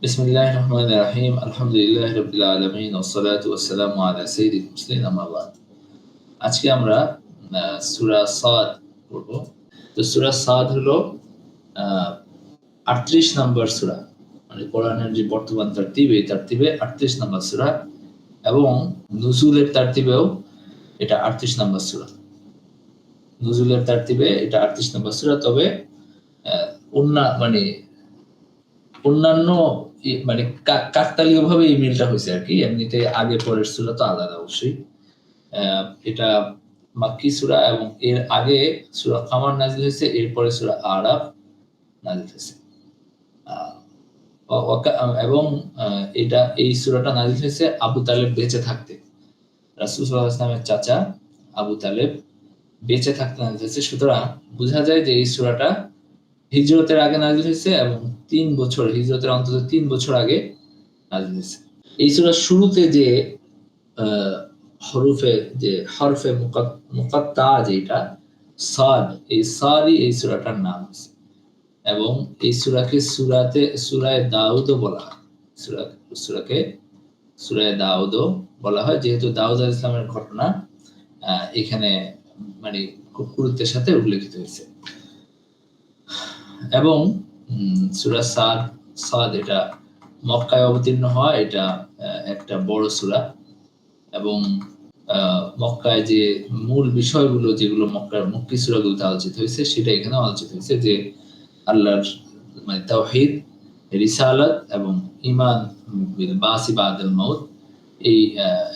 বিসমিল্লাহির রহমানির রহিম। আলহামদুলিল্লাহি রাব্বিল আলামিন ওয়াসসালাতু ওয়াসসালামু আলা সাইয়্যিদিল মুরসালিন আম্মা বা'দ। আজকে আমরা সূরা সাদ পড়ব। তো সূরা সাদ হলো 38 নম্বর সূরা। মানে কোরআনের যে বর্তমান তারতিব, এই তারতিবে 38 নম্বর সূরা এবং নুজুলের তারতিবেও এটা 38 নম্বর সূরা। নুজুলের তারতিবে এটা 38 নম্বর সূরা। তবে অন্যান্য মানে কাকতালীয়ভাবে এই মিলটা হয়েছে আর কি। এমনিতে আগে পরের সূরা তো আলাদা অবশ্যই। এটা মাক্কি সূরা এবং এর আগে সূরা কামার নাযিল হয়েছে, এরপরে সূরা আরাফ নাযিল হয়েছে। এবং এই সূরাটা নাযিল হয়েছে আবু তালেব বেঁচে থাকতে। রাসূল সাল্লাল্লাহু আলাইহি ওয়াসাল্লামের চাচা আবু তালেব বেঁচে থাকতে নাযিল হয়েছে। সুতরাং বোঝা যায় যে এই সূরাটা হিজরতের আগে নাযিল হয়েছে এবং 3 বছর, হিজরতের অন্তত 3 বছর আগে নাযিল হয়েছে। এই সূরার শুরুতে যে হরফে মুকাত্তা যেটা সাদ, এই সাদই এই সূরাটার নাম হয়েছে। এবং এই সূরাকে সূরায়ে দাউদও বলা হয়। সূরাকে সূরায়ে দাউদও বলা হয়, যেহেতু দাউদ আলাইহিস সালামের ঘটনা এখানে মানে খুব গুরুত্বের সাথে উল্লেখিত হয়েছে। এবং সূরা সাদ এটা মক্কায় অবতীর্ণ হয়। এটা একটা বড় সূরা এবং মক্কায় যে মূল বিষয়গুলো যেগুলো মক্কি সূরাগুলোতে আলোচিত হয়েছে সেটা এখানে আলোচিত হয়েছে, যে আল্লাহর মানে তাওহীদ, রিসালাত এবং ঈমান বিল বাসি বাদাল মাউত, এই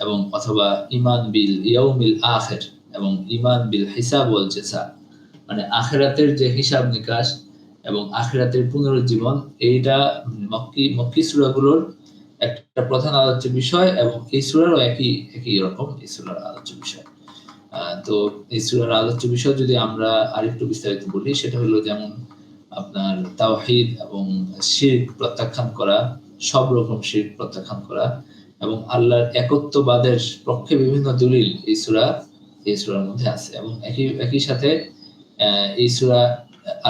এবং অথবা ঈমান বিল ইয়াউমিল আখির এবং ঈমান বিল হিসাব ওয়াল জাযা, মানে আখিরাতের যে হিসাব নিকাশ এবং আখিরাতের পুনরুজ্জীবন, এইটা মক্কি সূরাগুলোর একটা প্রধান আলোচ্য বিষয় এবং এই সূরারও একই রকম এই সূরার আলোচ্য বিষয়। তো এই সূরার আলোচ্য বিষয় যদি আমরা আরেকটু বিস্তারিত বলি, সেটা হলো যেমন আপনার তাওহীদ এবং শিরক প্রত্যাখ্যান করা, সব রকম শিরক প্রত্যাখ্যান করা এবং আল্লাহর একত্ববাদের পক্ষে বিভিন্ন দলিল এই সূরার মধ্যে আছে। এবং একই সাথে এই সূরা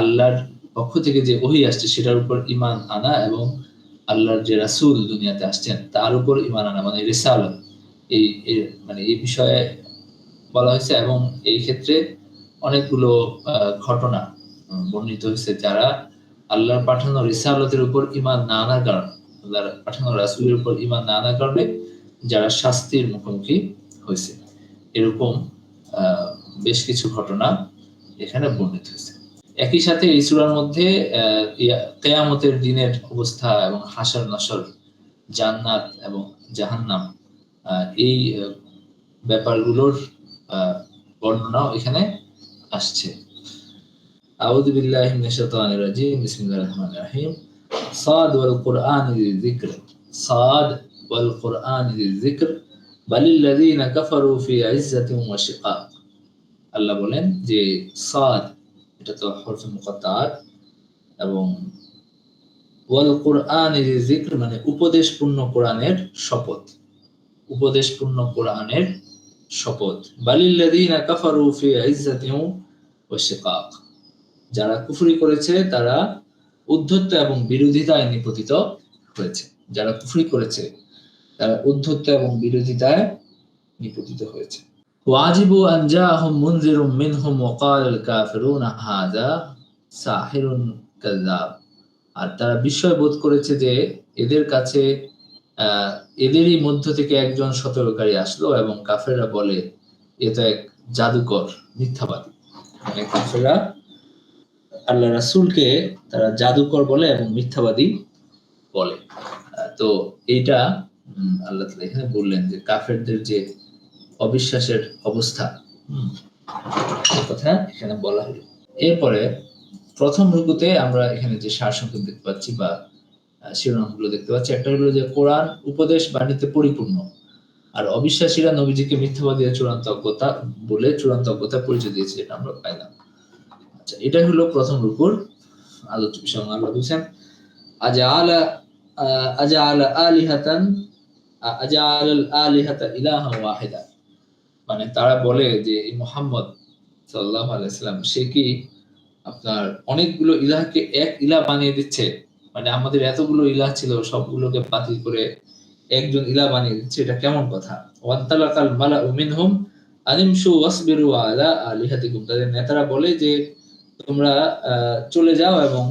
আল্লাহর পক্ষ থেকে যে ওহী আসছে সেটার উপর ঈমান আনা এবং আল্লাহর যে রাসূল দুনিয়াতে আসছেন তার উপর ঈমান আনা, মানে রিসালাত, এই বিষয়ে বলা হয়েছে। এবং এই ক্ষেত্রে অনেকগুলো ঘটনা বর্ণিত হয়েছে যারা আল্লাহর পাঠানো রিসালাতের উপর ঈমান না আনার কারণে, আল্লাহর পাঠানো রাসূলের উপর ঈমান না আনার কারণে যারা শাস্তির মুখোমুখি হয়েছে। এরকম বেশ কিছু ঘটনা এখানে বর্ণিত হয়েছে। একই সাথে এই সূরার মধ্যে কিয়ামতের দিনের অবস্থা এবং হাসর নাসর, জান্নাত এবং জাহান্নাম, এই ব্যাপারগুলোর বর্ণনাও এখানে আসছে। আউযু বিল্লাহি মিনাশ শাইতানির রাজিম। বিসমিল্লাহির রহমানির রহিম। সাদ ওয়াল কুরআনিয যিকর। সাদ ওয়াল কুরআনিয যিকর বালিল্লাযীনা কাফারু ফি ইজ্জাতিন ওয়া শিকাক। আল্লাহ বলেন যে সাদ এটা তো হরফে মুকাত্তাআত এবং ওয়াল কুরআনিয যিকর মানে উপদেশপূর্ণ কোরআনের শপথ, উপদেশপূর্ণ কোরআনের শপথ। বালিল্লাযীনা কাফারু ফি ইজ্জাতিন ওয়া শিকাক, যারা কুফরি করেছে তারা উদ্ধত্ত এবং বিরোধিতায় নিপতিত হয়েছে। যারা কুফরি করেছে তারা উদ্ধত্ত এবং বিরোধিতায় নিপতিত হয়েছে। ওয়াজিবু আন জাআহুম মুনযিরুম মিনহুম ওয়া ক্বালাল কাফিরুনা হাযা সাহিরুন কাযাব। আর তারা বিস্ময় বোধ করেছে যে এদের কাছে এদেরই মধ্য থেকে একজন সতর্ককারী আসলো এবং কাফেররা বলে এ তো এক জাদুকর, মিথ্যাবাদী। মানে কাফেররা আল্লাহ রাসূলকে তারা জাদুকর বলে এবং মিথ্যাবাদী বলে। তো এইটা আল্লাহ তাআলা এখানে বললেন যে কাফেরদের যে অবিশ্বাসের অবস্থা, এই কথা এখানে বলা হলো। এরপরে প্রথম রুকুতে আমরা এখানে যে সারসংক্ষেপ দেখতে পাচ্ছি বা শিরোনামগুলো দেখতে পাচ্ছি, একটা হলো যে কোরআন উপদেশ বাণীতে পরিপূর্ণ আর অবিশ্বাসীরা নবীজিকে মিথ্যাবাদী চূড়ান্ত অজ্ঞতা পরিচয় দিয়েছে, এটা আমরা পাইলাম। আচ্ছা, এটাই হলো প্রথম রুকুর আলোচ্য বিষয়। আল্লাহ বলেছেন আজাআল আলিহাতা ইলাহা ওয়াহিদা, মানে তারা বলে যে মুহাম্মদ সাল্লাল্লাহু আলাইহি ওয়াসাল্লাম সে কি আপনার অনেকগুলো ইলাহকে এক ইলাহ বানিয়ে দিচ্ছে, মানে আমাদের এতগুলো ইলাহ ছিল, সবগুলোকে বাতিল করে একজন ইলাহ বানিয়ে দিচ্ছে, এটা কেমন কথা? ওয়ান্তালাকাল মালাউ মিনহুম আনিমশু ওয়াসবিরু আলা আলিহাতিকুম, তাদের নেতারা বলে যে তোমরা চলে যাও এবং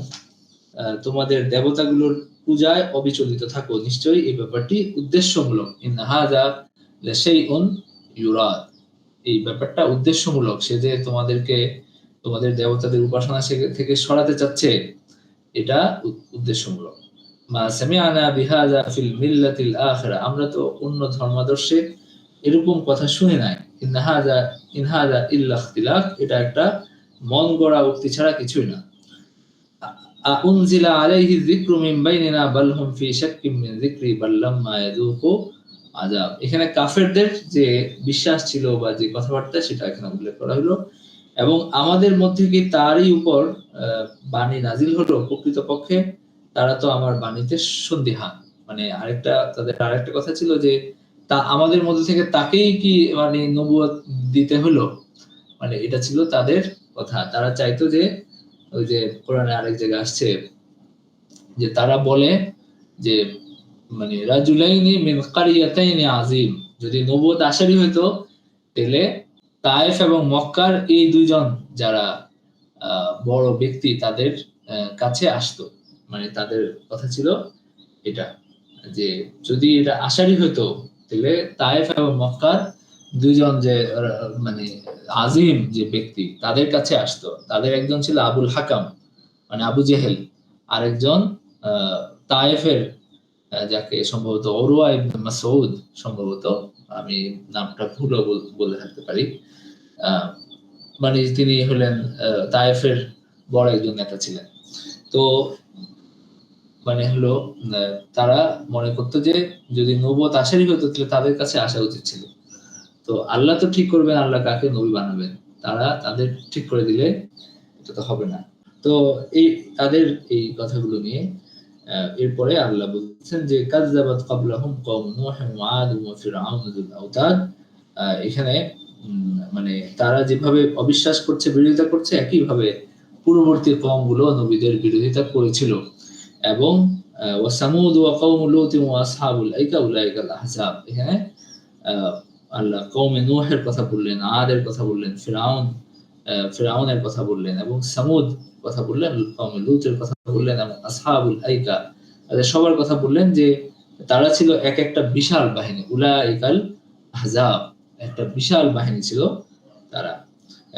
তোমাদের দেবতাগুলোর পূজায় অবিচলিত থাকো, নিশ্চয়ই এই ব্যাপারটি উদ্দেশ্যমূলক। ইন হাযা লাশাইউন ইউরাদ, এই ব্যাপারটা উদ্দেশ্যমূলক, সে যে তোমাদেরকে তোমাদের দেবতাদের উপাসনা থেকে সরাতে চাচ্ছে, এটা উদ্দেশ্যমূলক। মা সামি'না বিহাযা ফিল মিল্লাতিল আখিরা, আমরা তো অন্য ধর্মাদর্শে এরকম কথা শুনি নাই। ইন হাযা ইল্লা ইখতিলাফ, এটা একটা মন গড়া উক্তি ছাড়া কিছুই না। আউনজিলা আলাইহি যিকরু মিন বাইনিনা বাল হুম ফি শাক্কিম মিন যিকরি বাল লাম্মা ইয়াযুকু আযাব, এখানে কাফেরদের যে বিশ্বাস ছিল বা যে কথাবার্তা, সেটা এখানে উল্লেখ করা হলো। এবং আমাদের মধ্যে কি তারই উপর বাণী নাজিল হলো? প্রকৃতপক্ষে তারা তো আমার বাণীতে সন্দিহান। মানে তাদের আরেকটা কথা ছিল যে তা আমাদের মধ্যে থেকে তাকেই কি মানে নবুয়ত দিতে হলো, মানে এটা ছিল তাদের কথা। তারা চাইতো যে ওই যে কোরআনে আরেক জায়গায় আসছে যে তারা বলে যে মানে রাজুলাইনি মিন কারিয়াতাইনি আযীম, যদি নবুয়ত আসারই হইতো তাহলে তায়েফ এবং মক্কার এই দুইজন যারা বড় ব্যক্তি তাদের কাছে আসতো। মানে তাদের কথা ছিল এটা, যে যদি এটা আসারই হইতো তাহলে তায়েফ এবং মক্কার দুইজন যে মানে আজিম যে ব্যক্তি তাদের কাছে আসতো। তাদের একজন ছিল আবুল হাকাম মানে আবু জেহেল, আরেকজন তায়েফের যাকে সম্ভবত ওরওয়া ইবনে মাসউদ, সম্ভবত আমি নামটা ভুলও বলে থাকতে পারি, মানে তিনি হলেন তায়েফের বড় একজন নেতা ছিলেন। তো মানে হলো তারা মনে করতো যে যদি নবুয়ত আসারই হতো তাহলে তাদের কাছে আসা উচিত ছিল। তো আল্লাহ তো ঠিক করবেন আল্লাহ কাকে নবী বানাবেন, তাদের ঠিক করে দিলে এটা তো হবে না। তো এই তাদের এই কথাগুলো নিয়ে এরপরে আল্লাহ বলছেন যে কাযযাবাত ক্বাবলাহুম কওমু নূহ ওয়া আদ ওয়া ফিরআউন যুল আওতাদ, এখানে মানে তারা যেভাবে অবিশ্বাস করছে, বিরোধিতা করছে, একই ভাবে পূর্ববর্তী কওমগুলো নবীদের বিরোধিতা করেছিল। এবং ওয়া সামুদ ওয়া কওমু লূত ওয়া আসহাবুল আইকা উলাইকাল আহজাব, এখানে আল্লাহ কওমে নূহের কথা বললেন, আদের কথা বললেন, ফিরআউনের কথা বললেন, এবং সামুদ কথা বললেন, কওমে লূতের কথা বললেন, এবং আসহাবুল আইকা তাদের সবার কথা বললেন যে তারা ছিল এক একটা বিশাল বাহিনী, উলাইকাল আহজাব, একটা বিশাল বাহিনী ছিল তারা।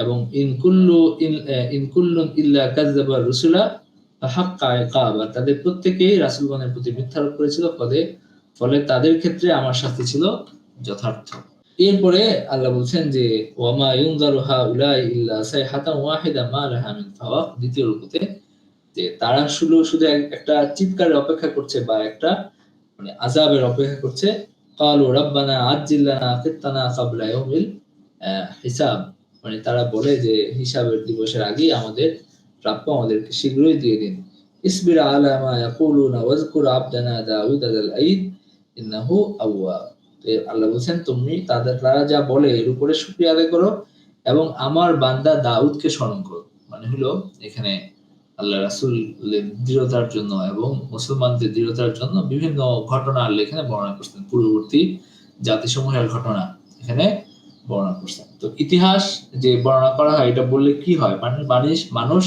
এবং ইন কুল্লুন ইল্লা কাযযাবা রুসুলা হাক্কা ইকাবা, তাদের প্রত্যেকেই রাসূলগণের প্রতি মিথ্যারোপ করেছিল, ফলে তাদের ক্ষেত্রে আমার শাস্তি ছিল যথার্থ। এরপরে আল্লাহ বলছেন যে ওয়ামা ইউনজারু হাউলাই ইল্লা সাইহাতান ওয়াহিদা মা লাহা মিন ফাওয়াক, দ্বিতীয় রূপতে যে তারা শুধু একটা চিৎকারের অপেক্ষা করছে বা একটা মানে আযাবের অপেক্ষা করছে। ক্বালু রাব্বানা আজ্জিল লানা কিত্তানা ক্বাবলা ইয়াউমিল হিসাব, মানে তারা বলে যে হিসাবের দিবসের আগেই আমাদের প্রাপ্য আমাদেরকে শীঘ্রই দিয়ে দিন। ইসবির আলা মা ইয়াকুলুনা ওয়াজকুর আবদানা দাউদ আল আইদ ইন্নাহু আওয়াব, আল্লাহ বলছেন তুমি তারা যা বলে এর উপরে শুকরিয়া আদায় করো এবং আমার বান্দা দাউদকে স্মরণ করো। মানে হলো এখানে আল্লাহ রাসূলের দৃঢ়তার জন্য এবং মুসলমানদের দৃঢ়তার জন্য বিভিন্ন ঘটনা আল্লাহ এখানে বর্ণনা করছেন, পূর্ববর্তী জাতিসমূহের ঘটনা এখানে বর্ণনা করছেন। তো ইতিহাস যে বর্ণনা করা হয় এটা বললে কি হয়, মানে মানুষ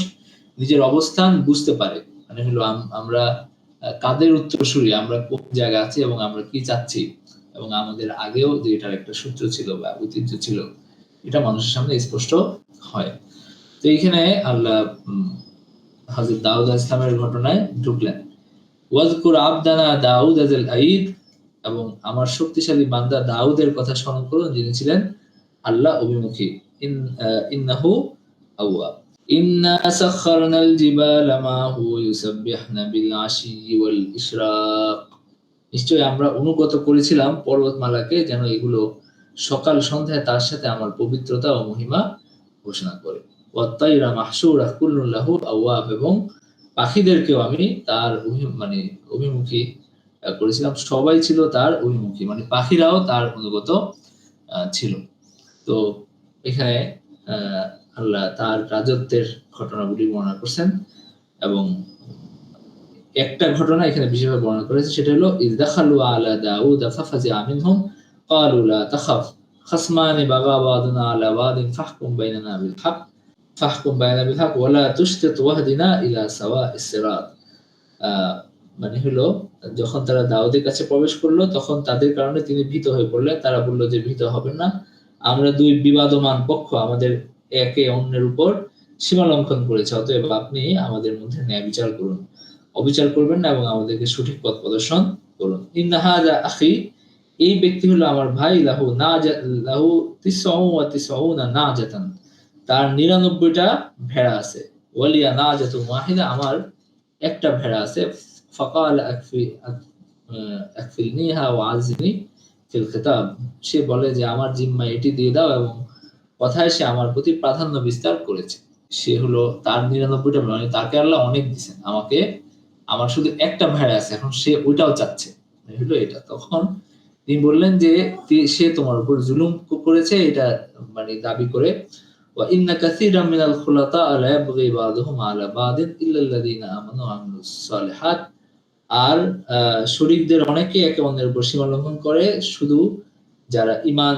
নিজের অবস্থান বুঝতে পারে। মানে হলো আমরা কাদের উত্তরসূরি, আমরা কোন জায়গায় আছি এবং আমরা কি চাচ্ছি, এবং আমাদের আগেও যে এটার একটা সূত্র ছিল বা ঐতিহ্য ছিল, এটা মানুষের সামনে স্পষ্ট হয়। তো এইখানে আল্লাহ হযরত দাউদ আলাইহিস সালামের ঘটনায় ঢুকলেন। ওয়াজকুর আবদানা দাউদ আল আইদ, এবং আমার শক্তিশালী বান্দা দাউদের কথা স্মরণ করুন, যিনি ছিলেন আল্লাহ অভিমুখী। ইন্নাহু আওয়াব। ইন্না সাখখারনাল জিবালা মাহু ইউসাব্বিহনা বিল আশি ওয়াল ইশরাক, নিশ্চয়ই আমরা অনুগত করেছিলাম পর্বতমালাকে যেন এগুলো সকাল সন্ধ্যায় তার সাথে আমার পবিত্রতা ও মহিমা ঘোষণা করে। ওয়াত-তাইরা মাহশুরা কুল্লুন লাহু আওয়াব, এবং পাখিদেরকেও আমি তার মানে অভিমুখী করেছিলাম, সবাই ছিল তার অভিমুখী, মানে পাখিরাও তার অনুগত ছিল। তো এখানে আল্লাহ তার রাজত্বের ঘটনাগুলি বর্ণনা করছেন এবং একটা ঘটনা এখানে বিশেষভাবে বর্ণনা করেছে, সেটা হলো ইয দাখালু আলা দাউদ ফাফাজিআ মিনহুম ক্বালু লা তাখাফ খাসমানি বাগা বাদুনা আলা বাদিন ফাহকুম বাইনানা বিল হক ওয়া লা তুশতিত ওয়াহদিনা ইলা সাওয়াইস সিরাত। মানে হলো যখন তারা দাউদের কাছে প্রবেশ করলো তখন তাদের কারণে তিনি ভীত হয়ে পড়লেন। তারা বলল যে ভীত হবেন না, আমরা দুই বিবাদমান পক্ষ আমাদের একে অন্যের উপর সীমা লঙ্ঘন করেছে, অতএব আপনি আমাদের মধ্যে ন্যায় বিচার করুন, অবিচার করবেন না এবং আমাদেরকে সঠিক পথ প্রদর্শন করুন। ইন্না হাযা আখি, এই ব্যক্তি হলো আমার ভাই, লাহু তিসউ ওয়া তিসউনা নাজাতান, তার 99টা ভেড়া আছে, ওয়ালিয়া নাজাতুন ওয়াহিদা, আমার একটা ভেড়া আছে। ফাকাল আকফিলনিহা ওয়া আযনি ফিল খিতাব, সে বলে যে আমার জিম্মায় এটি দিয়ে দাও, এবং কথায় সে আমার প্রতি প্রাধান্য বিস্তার করেছে। সে হলো তার 99টা ভেড়া, মানে তাকে আল্লাহ অনেক দিয়েছেন, আমাকে আমার শুধু একটা ভেড়া আছে, এখন সে ওইটাও চাচ্ছে, হলো এটা। তখন তিনি বললেন যে সে তোমার উপর জুলুম করেছে, এটা মানে দাবি করে। ওয়া ইন্না কাসীরাম মিনাল খুলাতা লা ইয়াবগি বাযুহুম আলা বাদিন ইল্লা আল্লাযীনা আমানু ওয়া আমিলুস সালিহাত, আর শরীকদের অনেকে একে অন্যের উপর সীমা লঙ্ঘন করে, শুধু যারা ঈমান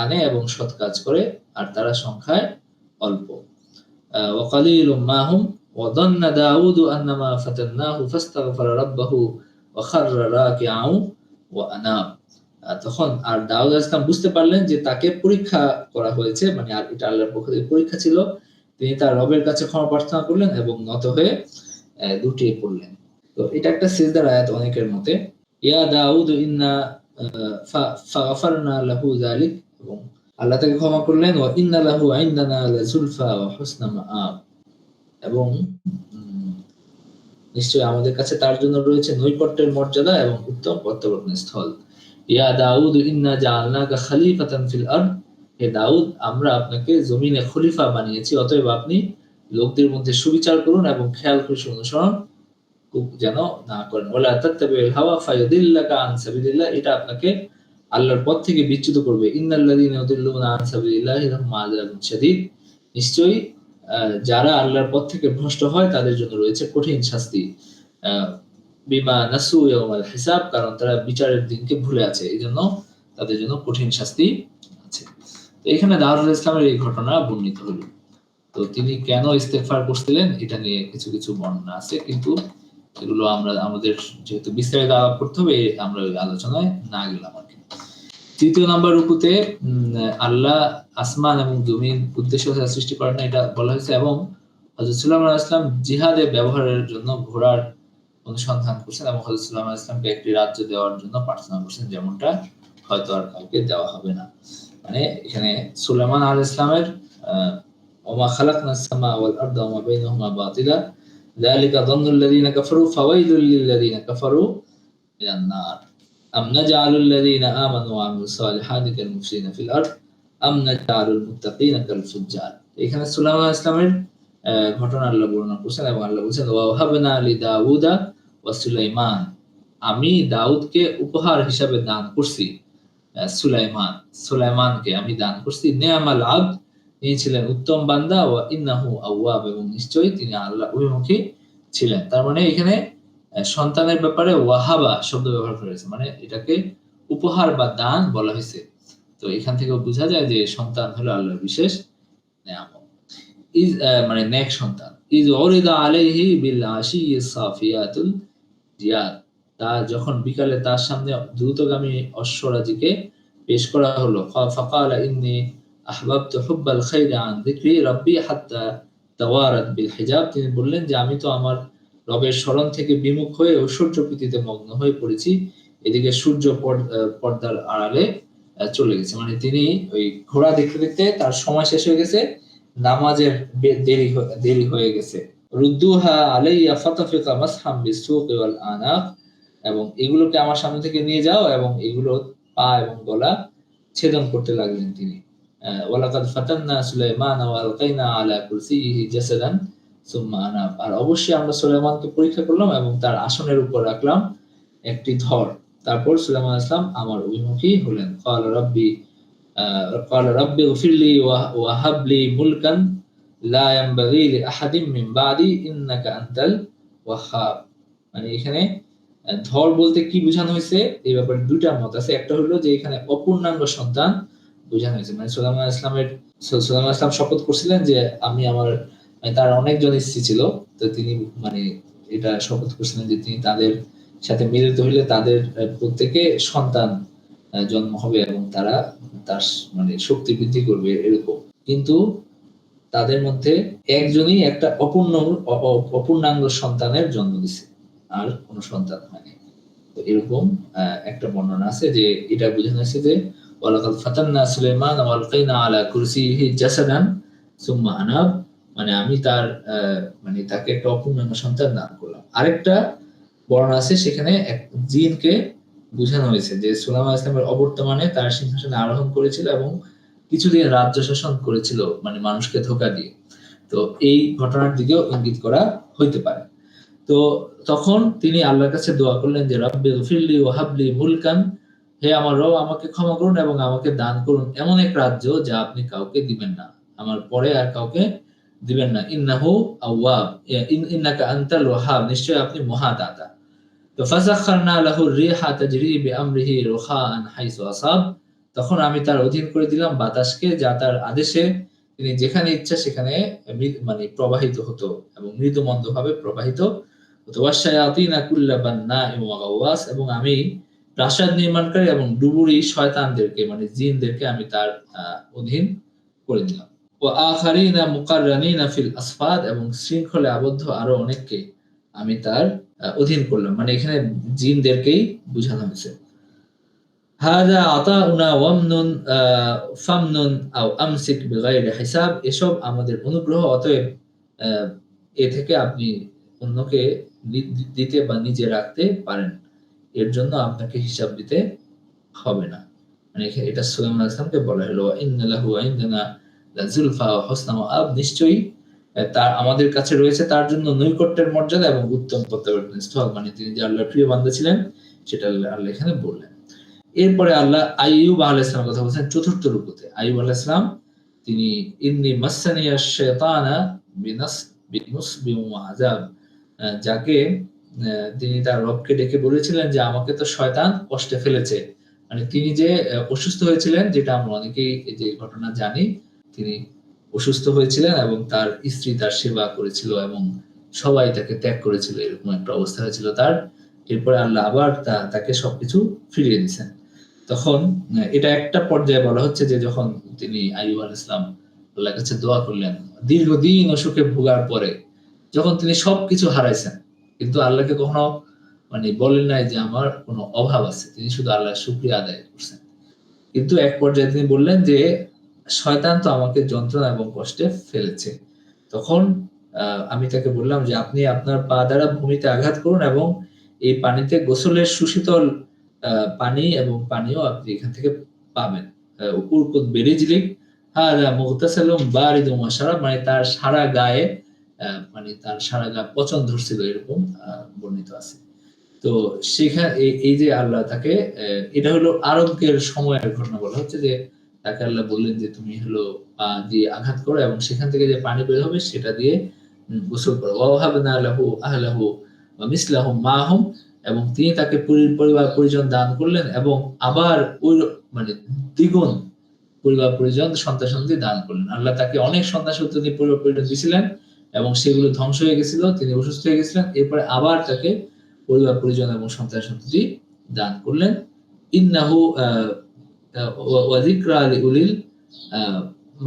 আনে এবং সৎ কাজ করে, আর তারা সংখ্যায় অল্প। ওয়া কালীলুম মা হুম ওয়া যান্না দাউদু আন্নামা ফাতান্নাহু ফাস্তাগফারা রাব্বাহু ওয়া খাররা রাকিআন ওয়া আনাব। তখন আর দাউদ আলাইহিস সালাম বুঝতে পারলেন যে তাকে পরীক্ষা করা হয়েছে, মানে আর এটা আল্লাহর পক্ষ থেকে পরীক্ষা ছিল। তিনি তার রবের কাছে ক্ষমা প্রার্থনা করলেন এবং নত হয়ে লুটিয়ে পড়লেন। তো এটা একটা সিজদার আয়াত অনেকের মতে। ইয়া দাউদ ইন্না ফাগাফারনা লাহু যালিক, এবং আল্লাহ তাকে ক্ষমা করলেন। ওয়া ইন্না লাহু ইনদানা লাযুলফা ওয়া হুসনা মাআব, এবং নিশ্চয়ই আমাদের কাছে তার জন্য রয়েছে নৈকট্যের মর্যাদা এবং উত্তম প্রত্যাবর্তনের স্থল। ইয়া দাউদ ইন্না জাআলনাকা খলিফাতান ফিল আরদ, হে দাউদ আমরা আপনাকে জমিনে খলিফা বানিয়েছি, অতএব আপনি লোকদের মধ্যে সুবিচার করুন এবং খেয়াল খুশি অনুসরণ যেন না করেন। ওয়ালা তাত্তাবিল হাওয়া ফায়ুদিল্লাকা আন সাবিলিল্লাহ, এটা আপনাকে আল্লাহর পথ থেকে বিচ্যুত করবে। ইন্নাল্লাযীনা ইউদিল্লুনা আন সাবিলিল্লাহি লাহুম আযাবুন শাদীদ, নিশ্চয়ই যারা আল্লাহর পথ থেকে ভ্রষ্ট হয় তাদের জন্য রয়েছে কঠিন শাস্তি। বিমা নাসু ইয়াউমাল হিসাব, কারণ তারা বিচারের দিনকে ভুলে আছে, এইজন্য তাদের জন্য কঠিন শাস্তি আছে। তো এখানে দাউদ আলাইহিস সালামের এই ঘটনা বর্ণিত হলো। তো তিনি কেন ইস্তেগফার করছিলেন এটা নিয়ে কিছু কিছু বর্ণনা আছে, কিন্তু এগুলো আমরা আমাদের যেহেতু বিস্তারিত আলাপ করতে হবে, আমরা ওই আলোচনায় না গেলাম আর কি। তৃতীয় নাম্বার রুকুতে আল্লাহ আসমান এবং জমিন উদ্দেশ্য সৃষ্টি করেন না, এটা বলা হয়েছে। এবং হযরত সুলাইমান আলাইহিস সালাম জিহাদে ব্যবহারের জন্য ঘোড়ার অনুসন্ধান করছেন এবং হযরত সুলাইমান আলাইহিস সালামকে একটি রাজ্য দেওয়ার জন্য প্রার্থনা করছেন, যেমনটা হয়তো আর কাউকে দেওয়া হবে না। মানে এখানে সুলাইমান আলাইহিস সালামের ওমা খালাকনাস সামা ওয়াল আরদা ওমা বাইনাহুমা বাতিলা যালিকা যান্নুল্লাযীনা কাফারু ফাওয়াইলুল লিল্লাযীনা কাফারু মিনান নার আম নাজআলুল লাযীনা আমানু ওয়া আমিলুস সালিহাতি কাল মুফসিদিনা ফিল আরদ আম নাজআলুল মুত্তাকিনা কাল ফুজ্জার। এখানে সুলাইমান আলাইহিস সালামের ঘটনা আল্লাহ বর্ণনা করছেন এবং আল্লাহ বলেছেন ওয়া ওয়াহাবনা লি দাউদা ওয়া সুলাইমান, আমি দাউদকে উপহার হিসাবে দান করছি সুলাইমানকে আমি দান করছি। নি'মাল আবদ, তিনি ছিলেন উত্তম বান্দা। ওয়া ইন্নাহু আওয়াব, এবং নিশ্চয়ই তিনি আল্লাহ অভিমুখী ছিলেন। তার মানে এখানে সন্তানের ব্যাপারে ওয়াহাবা শব্দ ব্যবহার করা হয়েছে, মানে এটাকে উপহার বা দান বলা হয়েছে। তো এখান থেকে বোঝা যায় যে সন্তান হলো আল্লাহর বিশেষ নেয়ামত, মানে নেক সন্তান। ইজ উরিদা আলাইহি বিল আশিয়্যিস সাফিয়াতুল জিয়াদ, তা যখন বিকালে তার সামনে দ্রুতগামী অশ্বরাজিকে পেশ করা হলো। ফাকালা ইন্নী আহবাবতু হুব্বাল খাইরি আন যিকরি রাব্বি হাত্তা তাওয়ারাত বিল হিজাব, তিনি বললেন যে আমি তো আমার রবের স্মরণ থেকে বিমুখ হয়ে ঐশ্বর্য প্রীতিতে মগ্ন হয়ে পড়েছি, এদিকে সূর্য পর্দার আড়ালে চলে গেছে। মানে তিনি ওই ঘোড়া দেখতে দেখতে তার সময় শেষ হয়ে গেছে, নামাজের দেরি হয়ে গেছে। রুদ্দুহা আলাইয়া ফাতাফিকা মাসহাম বিসুকি ওয়াল আনাক, এবং এগুলোকে আমার সামনে থেকে নিয়ে যাও, এবং এগুলো পা এবং গলা ছেদন করতে লাগলেন তিনি। ওয়ালাকাদ ফাতান্না সুলাইমান ওয়া আলকাইনা আলা কুরসিয়িহি জাসাদান সুম্মা আনাব, আর অবশ্যই আমরা সুলাইমানকে পরীক্ষা করলাম এবং তার আসনের উপর রাখলাম একটি ধর, তারপর সুলাইমান আলাইহিস সালাম আমার অভিমুখী হলেন। ক্বালা রাব্বি গফিরলি ওয়া হাবলি মুলকান লা ইয়ানবাগি লিআহাদিন মিন বাদি ইন্নাকা আনতাল ওয়াহ্হাব, মানে এখানে ধর বলতে কি বোঝানো হয়েছে এই ব্যাপারে দুইটা মত আছে। একটা হলো যে এখানে অপূর্ণাঙ্গ সন্তান বোঝানো হয়েছে, মানে সুলাইমান ইসলাম শপথ করছিলেন যে আমি আমার, মানে তার অনেকজন স্ত্রী ছিল, তো তিনি মানে এটা শপথ করছিলেন যে তিনি তাদের সাথে মিলিত হইলে তাদের প্রত্যেকে সন্তান জন্ম হবে এবং তারা তার মানে শক্তি বৃদ্ধি করবে এরকম। কিন্তু তাদের মধ্যে একজনই একটা অপূর্ণাঙ্গ সন্তানের জন্ম দিছে, আর কোনো সন্তান হয়নি। তো এরকম একটা বর্ণনা আছে যে এটা বোঝানো হয়েছে যে ওয়ালাকাদ ফাতান্না সুলাইমান ওয়া আলকাইনা আলা কুরসিহি জাসাদান সুম্মা আনাব, মানে আমি তার মানে তাকে একটা অপূর্ণাঙ্গ সন্তান দান করলাম। আরেকটা বর্ণনা আছে সেখানে এক জিনকে বোঝানো হয়েছে যে সুলাইমান ইসলামের অবর্তমানে তার সিংহাসনে আরোহণ করেছিল এবং কিছুদিন রাজ্য শাসন করেছিল, মানে মানুষকে ধোঁকা দিয়ে। তো এই ঘটনার দিকেও ইঙ্গিত করা হইতে পারে। তো তখন তিনি আল্লাহর কাছে দোয়া করলেন যে রাব্বি গফিরলি ওয়া হাবলি মুলকান, হে আমার রব আমাকে ক্ষমা করুন এবং আমাকে দান করুন এমন এক রাজ্য যা আপনি কাউকে দিবেন না, আমার পরে আর কাউকে দিবেন না। ইন্নাহু আওয়াব, ইন্নাকা আনতাল ওয়াহাব, নিশ্চয় আপনি মহাদাতা। তো ফাসাখখারনা লাহু রিহা তাজরি বিআমরিহি রুখাআন হাইসু আসাব, তখন আমি তার অধীন করে দিলাম বাতাসকে, যা তার আদেশে তিনি যেখানে ইচ্ছা সেখানে মানে প্রবাহিত হতো এবং মৃদুমন্দ ভাবে প্রবাহিত হতো। ওয়াশায়াতিনা কুল্লা বান্নাইন ওয়া গাওয়াস, এবং আমি প্রাসাদ নির্মাণকারী এবং ডুবুরি শয়তানদেরকে মানে জিনদেরকে আমি তার অধীন করে দিলাম। ওয়া আখারিনা মুকাররানিনা ফিল আসফাদ, এবং শৃঙ্খলে আবদ্ধ আরো অনেককে আমি তার অধীন করলাম, মানে এখানে জিনদেরকেই বোঝানো হয়েছে। হাযা আতাউনা ওয়ামনুন ফামনুন আও আমসিক বিগাইরি হিসাব, এসব আমাদের অনুগ্রহ, অতএব এ থেকে আপনি অন্যকে দিতে বা নিজে রাখতে পারেন, এর জন্য আপনাকে হিসাব দিতে হবে না। মানে এটা সুলাইমান আলাইহিস সালামকে বলা হলো ইন্না লাহু ইনদানা লাযুলফা ওয়া হুসনা মাআব, নিশ্চয়ই তার আমাদের কাছে রয়েছে তার জন্য নৈকট্যের মর্যাদা এবং উত্তম প্রত্যাবর্তন স্থল, মানে তিনি যে আল্লাহর প্রিয় বান্দা ছিলেন সেটা আল্লাহ এখানে বললেন। এরপরে আল্লাহ আইয়ুব আলাইহিস সালামের কথা বলছেন চতুর্থ রূপতে। আইয়ুব আলাইহিস সালাম তিনি ইন্নী মাসসানিয়া শাইতানা বিনুসবি ওয়া আযাব, যাকে তিনি তার রবকে ডেকে বলেছিলেন যে আমাকে তো শয়তান কষ্টে ফেলেছে, মানে তিনি যে অসুস্থ হয়েছিলেন, যেটা আমরা অনেকেই এই যে ঘটনা জানি, তিনি অসুস্থ হয়েছিলেন এবং তার স্ত্রী তার সেবা করেছিল এবং সবাই তাকে ত্যাগ করেছিল, এরকম একটা অবস্থা হয়েছিল তার। এরপরে আল্লাহ আবার তাকে সবকিছু ফিরিয়ে দিয়েছেন। তখন এটা একটা পর্যায়ে বলা হচ্ছে যে যখন তিনি আইয়ুব আলাইহিস সালাম আল্লাহর কাছে দোয়া করলেন দীর্ঘদিন অসুখে ভোগার পরে, যখন তিনি সবকিছু হারাইছেন কিন্তু আল্লাহকে কখনো মানে বলেন নাই যে আমার কোনো অভাব আছে, তিনি শুধু আল্লাহর শুকরিয়া আদায় করছেন। কিন্তু এক পর্যায়ে তিনি বললেন যে শয়তান তো আমাকে যন্ত্রণা এবং কষ্টে ফেলেছে। তখন আমি তাকে বললাম যে আপনি আপনার পা দ্বারা ভূমিতে আঘাত করুন এবং এই পানিতে গোসলের সুশীতল পানি এবং পানীয় আপনি এখান থেকে পাবেন। উরকুত বিরিজলিক হাযা মুগতাসালুম বারিদুম ওয়া শারাব, মানে তার সারা গায়ে মানে তার সারা গা পচন ধরছিল, এরকম বর্ণিত আছে। তো সেখানে এই যে আল্লাহ তাকে এটা হলো আরোগ্যের সময়ের ঘটনা বলা হচ্ছে যে তাকে আল্লাহ বললেন যে তুমি হলো পা দিয়ে আঘাত করো এবং সেখান থেকে যে পানি বের হবে সেটা দিয়ে গোসল করো। ওয়াহাবনা লাহু আহলাহু ওয়া মিসলাহুম মাহুম, এবং তিনি তাকে পরিবার পরিজন দান করলেন এবং আবার ওই মানে দ্বিগুণ পরিবার পরিজন সন্তান সন্ততি দান করলেন। আল্লাহ তাকে অনেক সন্তান সন্ততি পরিবার পরিজন দিয়েছিলেন এবং সেগুলো ধ্বংস হয়ে গেছিল, তিনি অসুস্থ হয়ে গেছিলেন, এরপরে আবার তাকে পরিবার পরিজন এবং সন্তান সন্ততি দান করলেন। ইন্নাহু ওয়া যিকরা লিউলিল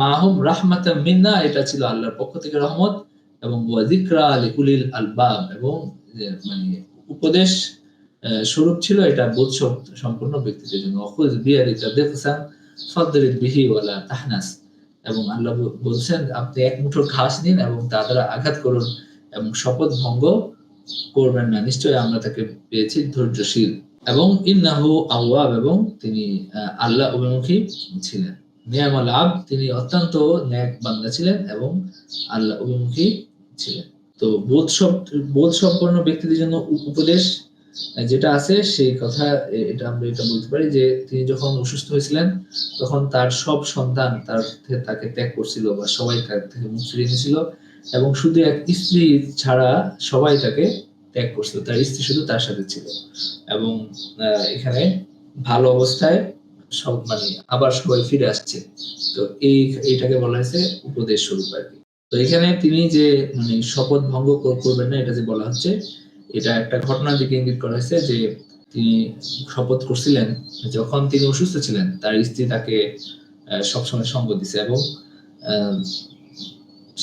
মাহুম রাহমাতাম মিন্না, এটা ছিল আল্লাহর পক্ষ থেকে রহমত, এবং ওয়া যিকরা লিউলিল আলবাব, এবং মানে উপদেশ স্বরূপ ছিল এটা বোধ সম্পন্ন ব্যক্তিদের জন্য। খুয বিয়াদিকা দিকসান ফাদরিব বিহি ওয়ালা তাহনাস, এবং আল্লাহ বলছেন আপনি এক মুঠো ঘাস নিন এবং তা দ্বারা আঘাত করুন এবং শপথ ভঙ্গ করবেন না, নিশ্চয়ই আমরা তাকে পেয়েছি ধৈর্যশীল। এবং ইন্নাহু আওয়াব, এবং তিনি আল্লাহ অভিমুখী ছিলেন। নিয়ামাল আবদ, তিনি অত্যন্ত নেক বান্দা ছিলেন এবং আল্লাহ অভিমুখী ছিলেন। তো বোধ সম্পন্ন ব্যক্তিদের জন্য উপদেশ যেটা আছে সেই কথা এটা আমরা এটা বলতে পারি যে তিনি যখন অসুস্থ হয়েছিলেন তখন তার সব সন্তান তাকে ত্যাগ করছিল বা সবাই তার থেকে মুখ ফিরিয়ে নিয়েছিল এবং শুধু এক স্ত্রী ছাড়া সবাই তাকে ত্যাগ করছিল, তার স্ত্রী শুধু তার সাথে ছিল। এবং এখানে ভালো অবস্থায় সব মানে আবার সবাই ফিরে আসছে। তো এইটাকে বলা হয়েছে উপদেশ স্বরূপ আর কি। তো এখানে তিনি যে মানে শপথ ভঙ্গ করবেন না, এটা যে বলা হচ্ছে, এটা একটা ঘটনার দিকে ইঙ্গিত করা হয়েছে যে তিনি শপথ করছিলেন যখন তিনি অসুস্থ ছিলেন, তার স্ত্রী তাকে সবসময় সঙ্গ দিছে এবং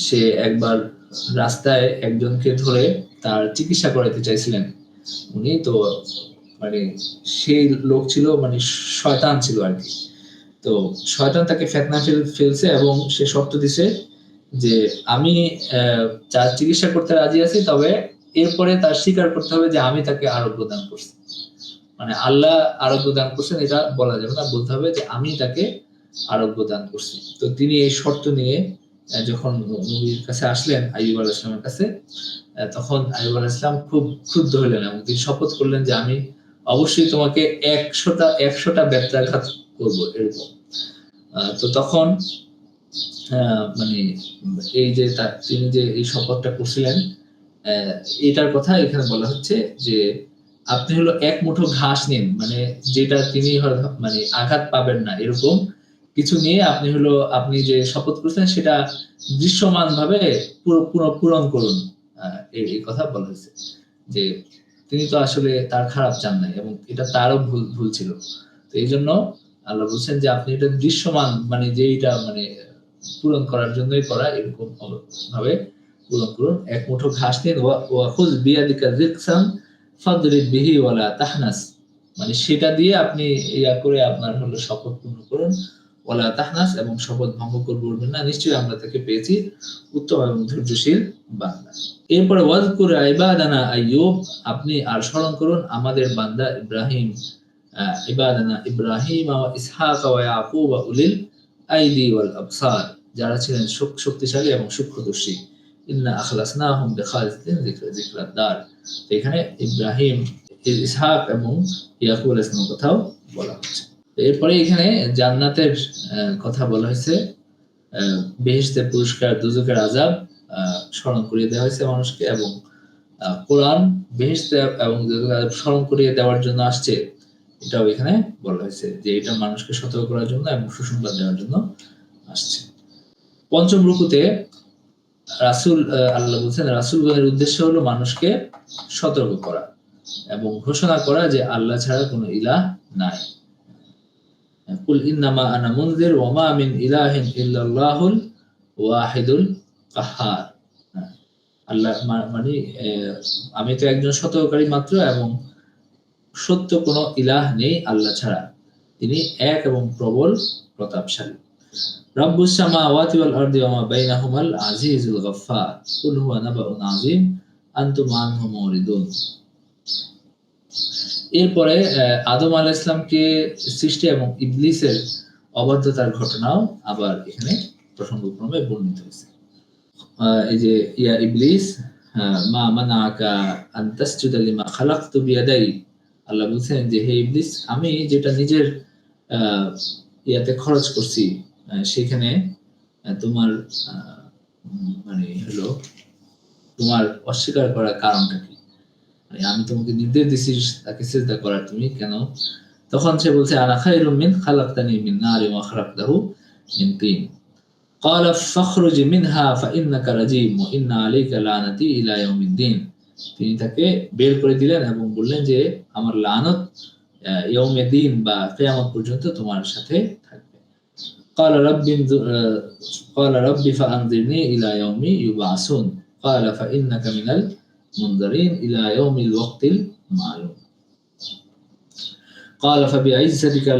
সে একবার রাস্তায় একজনকে ধরে তার চিকিৎসা করাতে চাইছিলেন। উনি তো মানে সেই লোক ছিল মানে শয়তান ছিল আর কি। তো শয়তান তাকে ফেতনা ফেলছে এবং সে শর্ত দিছে যে আমি যার চিকিৎসা করতে রাজি আছি, তবে এরপরে তার স্বীকার করতে হবে যে আমি তাকে আরোগ্য দান করছি। মানে আল্লাহ আরোগ্য দান করছেন এটা বলা যাবে না, বলতে হবে যে আমি তাকে আরোগ্য দান করছি। তো তিনি এই শর্ত নিয়ে যখন নবীর কাছে আসলেন, আইয়ুব আলাইহিস সালামের কাছে, তখন আইয়ুব আলাইহিস সালাম খুব ক্রুদ্ধ হলেন এবং তিনি শপথ করলেন যে আমি অবশ্যই তোমাকে 100টা ব্যত্রাঘাত করব এরকম। তো তখন মানে এই যে তিনি যে এই শপথটা করছিলেন, এটার কথা এখানে বলা হচ্ছে যে আপনি হলো এক মুঠো ঘাস নিন, মানে যেটা তিনি মানে আঘাত পাবেন না এরকম কিছু নিয়ে আপনি যে শপথ করছেন সেটা দৃশ্যমান ভাবে পূরণ করুন। এই কথা বলা হয়েছে যে তিনি তো আসলে তার খারাপ চান নাই এবং এটা তারও ভুল ছিল। তো এই জন্য আল্লাহ বলছেন যে আপনি এটা দৃশ্যমান মানে যেটা মানে পূরণ করার জন্যই করা, এরকম ভাবে পূরণ করুন। এক মুঠো ঘাস নিন, ওয়া খুয বিয়াদিকা যিকসান ফাদরিব বিহি ওয়ালা তাহনাস, মানে সেটা দিয়ে আপনি ইয়া করে আপনার হলো শপথ পূর্ণ করুন। ওয়ালা তাহনাস, এবং শপথ ভঙ্গ করবেন না, নিশ্চয়ই আমরা তাকে পেয়েছি উত্তম এবং ধৈর্যশীল বান্দা। এরপরে ওয়াজকুর ইবাদানা আইয়ুব, আপনি আর স্মরণ করুন আমাদের বান্দা ইব্রাহিম, ইবাদানা ইব্রাহিম ওয়া ইসহাক ওয়া ইয়াকুব ওয়া উলিল আইদি ওয়াল আবসার, যারা ছিলেন শক্তিশালী এবং সূক্ষ্মদর্শী। ইন্না আখলাসনাহুম বিখালিসিন যিকরাদ দার, এখানে ইব্রাহিম, ইসহাক এবং ইয়াকুব আলাইহিস সালামের কথাও বলা হচ্ছে। এরপরে এখানে জান্নাতের কথা বলা হয়েছে, বেহেশতের পুরস্কার, দুজকের আযাব স্মরণ করিয়ে দেওয়া হয়েছে মানুষকে, এবং কোরআন বেহেশত এবং দুজকের আযাব স্মরণ করিয়ে দেওয়ার জন্য আসছে, এটাও এখানে বলা হয়েছে যে এটা মানুষকে সতর্ক করার জন্য এবং সুসংবাদ দেওয়ার জন্য আসছে। পঞ্চম রুকুতে আল্লাহ বলছেন রাসূলগণের উদ্দেশ্য হলো মানুষকে সতর্ক করা এবং ঘোষণা করা যে আল্লাহ ছাড়া কোনো ইলাহ নাই। কুল ইন্নামা আনা মুনযির ওয়া মা মিন ইলাহিন ইল্লাল্লাহুল ওয়াহিদুল কাহ্হার, আল্লাহ মানে আমি তো একজন সতর্ককারী মাত্র এবং সত্য কোনো ইলাহ নেই আল্লাহ ছাড়া, তিনি এক এবং প্রবল প্রতাপশালী। রাব্বুস সামাওয়াতি ওয়াল আরদি ওয়া মা বাইনাহুমাল আজিজুল গফফার কুল হুয়া নাবাউন আযীম আনতুম আনহু মুরিদুন। এরপরে আদম আলাইহিস সালামকে সৃষ্টি এবং ইবলিসের অবাধ্যতার ঘটনাও আবার এখানে প্রসঙ্গক্রমে বর্ণিত হয়েছে। এই যে ইয়া ইবলিস মা মানাকা আন তাসজুদা লিমা খালাকতু বিয়াদাই, আল্লাহ বলছেন যে হে ইবলিস, আমি যেটা নিজের ইয়াতে খরচ করছি সেখানে তোমার মানে হলো তোমার অস্বীকার করার কারণটা কি, মানে আমি তোমাকে নির্দেশ দিছি তাকে সিজদা করার, তুমি কেন? তখন সে বলছে আনা খায়রুম মিন খালাকতানি মিন নারিন ওয়া খালাকতাহু মিন তিন ক্বালা ফাখরুজ মিনহা ফাইন্নাকা রাজীম ওয়া ইন্না আলাইকা লানাতি ইলা ইয়াউমিদ্দিন। তিনি তাকে বের করে দিলেন এবং বললেন যে আমার লানত ইয়াউমিদ্দিন বা কিয়ামত পর্যন্ত তোমার সাথে থাকবে। ক্বালা রাব্বি ফাআনজিরনি ইলা ইয়াউমি ইউবআসুন ক্বালা ফাইন্নাকা মিনাল মুনযারিন ইলা ইয়াউমিল ওয়াক্তিল মালুম ক্বালা ফাবিইজ্জাতিকা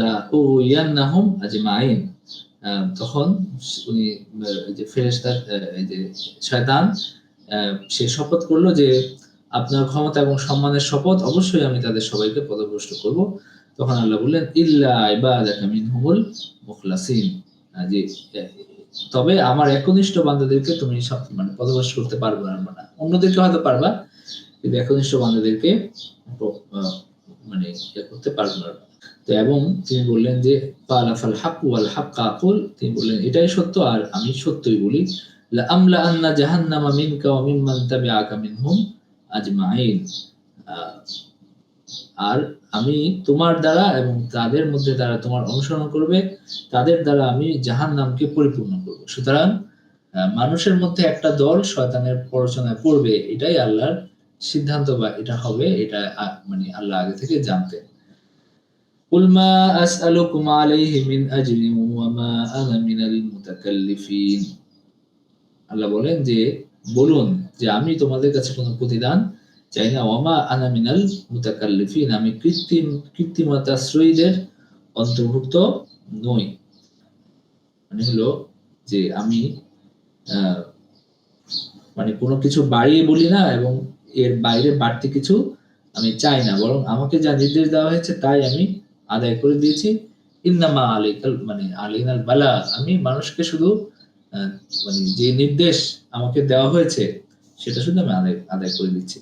লাউগিয়ান্নাহুম আজমাইন। তখন উনি যে ফেরেশতা এই যে শয়তান সে শপথ করলো যে আপনার ক্ষমতা এবং সম্মানের শপথ, অবশ্যই আমি তাদের সবাইকে পথভ্রষ্ট করব। তখন আল্লাহ বললেন ইল্লা ইবাদাকা মিনহুমুল মুখলাসিন, যে তবে আমার একনিষ্ঠ বান্দাদেরকে তুমি মানে পথভ্রষ্ট করতে পারবে না, অন্যদেরকে হয়তো পারবা কিন্তু একনিষ্ঠ বান্দাদেরকে মানে করতে পারবে না। তো এবং তিনি বললেন যে পালাফাল হক ওয়াল হাক্কা আকুল, তিনি বললেন এটাই সত্য আর আমি সত্যই বলি, লা আমলা আন্না জাহান্নামা মিনকা ওয়া মিম্মান তাবিআকা মিনহুম আজমাইন। আর আমি তোমার দ্বারা এবং তাদের মধ্যে দ্বারা তোমার অনুসরণ করবে তাদের দ্বারা আমি জাহান্নামকে পরিপূর্ণ করব। সুতরাং মানুষের মধ্যে একটা দল শয়তানের প্ররোচনায় পড়বে, এটাই আল্লাহর সিদ্ধান্ত, বা এটা হবে, এটা মানে আল্লাহ আগে থেকে জানতেন। কুল মা আসআলুকুম আলাইহি মিন আজরিন ওয়া মা আনা মিনাল মুতাকাল্লিফিন। আল্লাহ বলেন যে বলুন যে আমি তোমাদের কাছে কোনো প্রতিদান চাই না। ওয়া মা আনা মিনাল মুতাকাল্লিফিন, আমি কৃত্রিমতাশ্রয়ীদের অন্তর্ভুক্ত নই। মানে হলো যে আমি মানে কোনো কিছু বাড়িয়ে বলি না এবং এর বাইরে বাড়তি কিছু আমি চাই না, বরং আমাকে যা নির্দেশ দেওয়া হয়েছে তাই আমি আদায় করে দিয়েছি। ইন্নামা আলাইকাল মানে আলাইনাল বালাগ, আমি মানুষকে শুধু মানে যে নির্দেশ আমাকে দেওয়া হয়েছে সেটা শুধু আমি আদায় করে দিচ্ছি।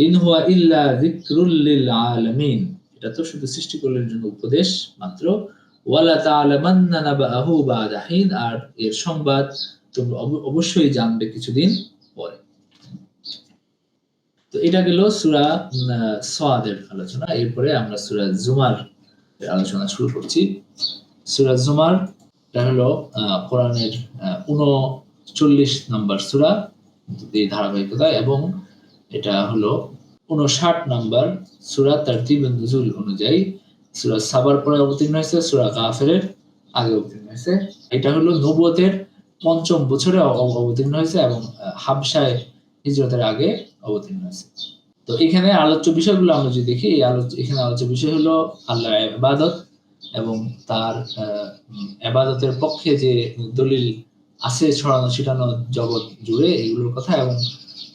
ইন হুয়া ইল্লা যিকরুল লিল আলামিন, এটা তো শুধু সৃষ্টিকুলের জন্য উপদেশ মাত্র। ওয়ালা তা'লামান্না নাবাহু বা'দা হিন, আর এর সংবাদ তোমরা অবশ্যই জানবে কিছুদিন পরে। তো এটা গেল সূরা সাদের আলোচনা। এরপরে আমরা সূরা জুমার আলোচনা শুরু করছি। সূরা জুমার এটা হলো কোরআনের 39 নম্বর সূরা এই ধারাবাহিকতা, এবং এটা হলো 59 নম্বর সূরা তারতিবুন নুজুল অনুযায়ী। সূরা সাবার পরে অবতীর্ণ হয়েছে, সূরা কাফিরের আগে অবতীর্ণ হয়েছে। এটা হলো নবুয়তের ৫ম বছরে অবতীর্ণ হয়েছে এবং হাবশায় হিজরতের আগে অবতীর্ণ হয়েছে। তো এখানে আলোচ্য বিষয়গুলো আমরা যদি দেখি, এখানে আলোচ্য বিষয় হলো আল্লাহর ইবাদত এবং তার ইবাদতের পক্ষে যে দলিল আছে ছড়ানো ছিটানো জগৎ জুড়ে এগুলোর কথা, এবং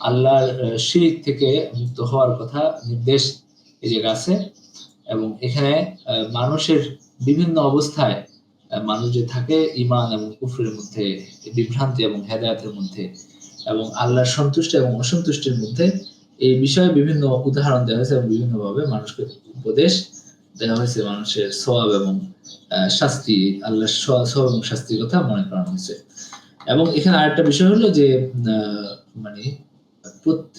আল্লাহর শিরক থেকে মুক্ত হওয়ার কথা নির্দেশ এই জায়গায় আছে। এবং এখানে মানুষের বিভিন্ন অবস্থায় মানুষ যে থাকে ঈমান এবং কুফরের মধ্যে, বিভ্রান্তি এবং হেদায়েতের মধ্যে, এবং আল্লাহর সন্তুষ্টি এবং অসন্তুষ্টির মধ্যে, এই বিষয়ে বিভিন্ন উদাহরণ দেওয়া হয়েছে এবং বিভিন্নভাবে মানুষকে উপদেশ দেওয়া হয়েছে। মানুষের সওয়াব এবং শাস্তি, আল্লাহর সওয়াব এবং শাস্তির কথা মনে করানো হয়েছে। এবং এখানে আরেকটা বিষয় হলো যে মানে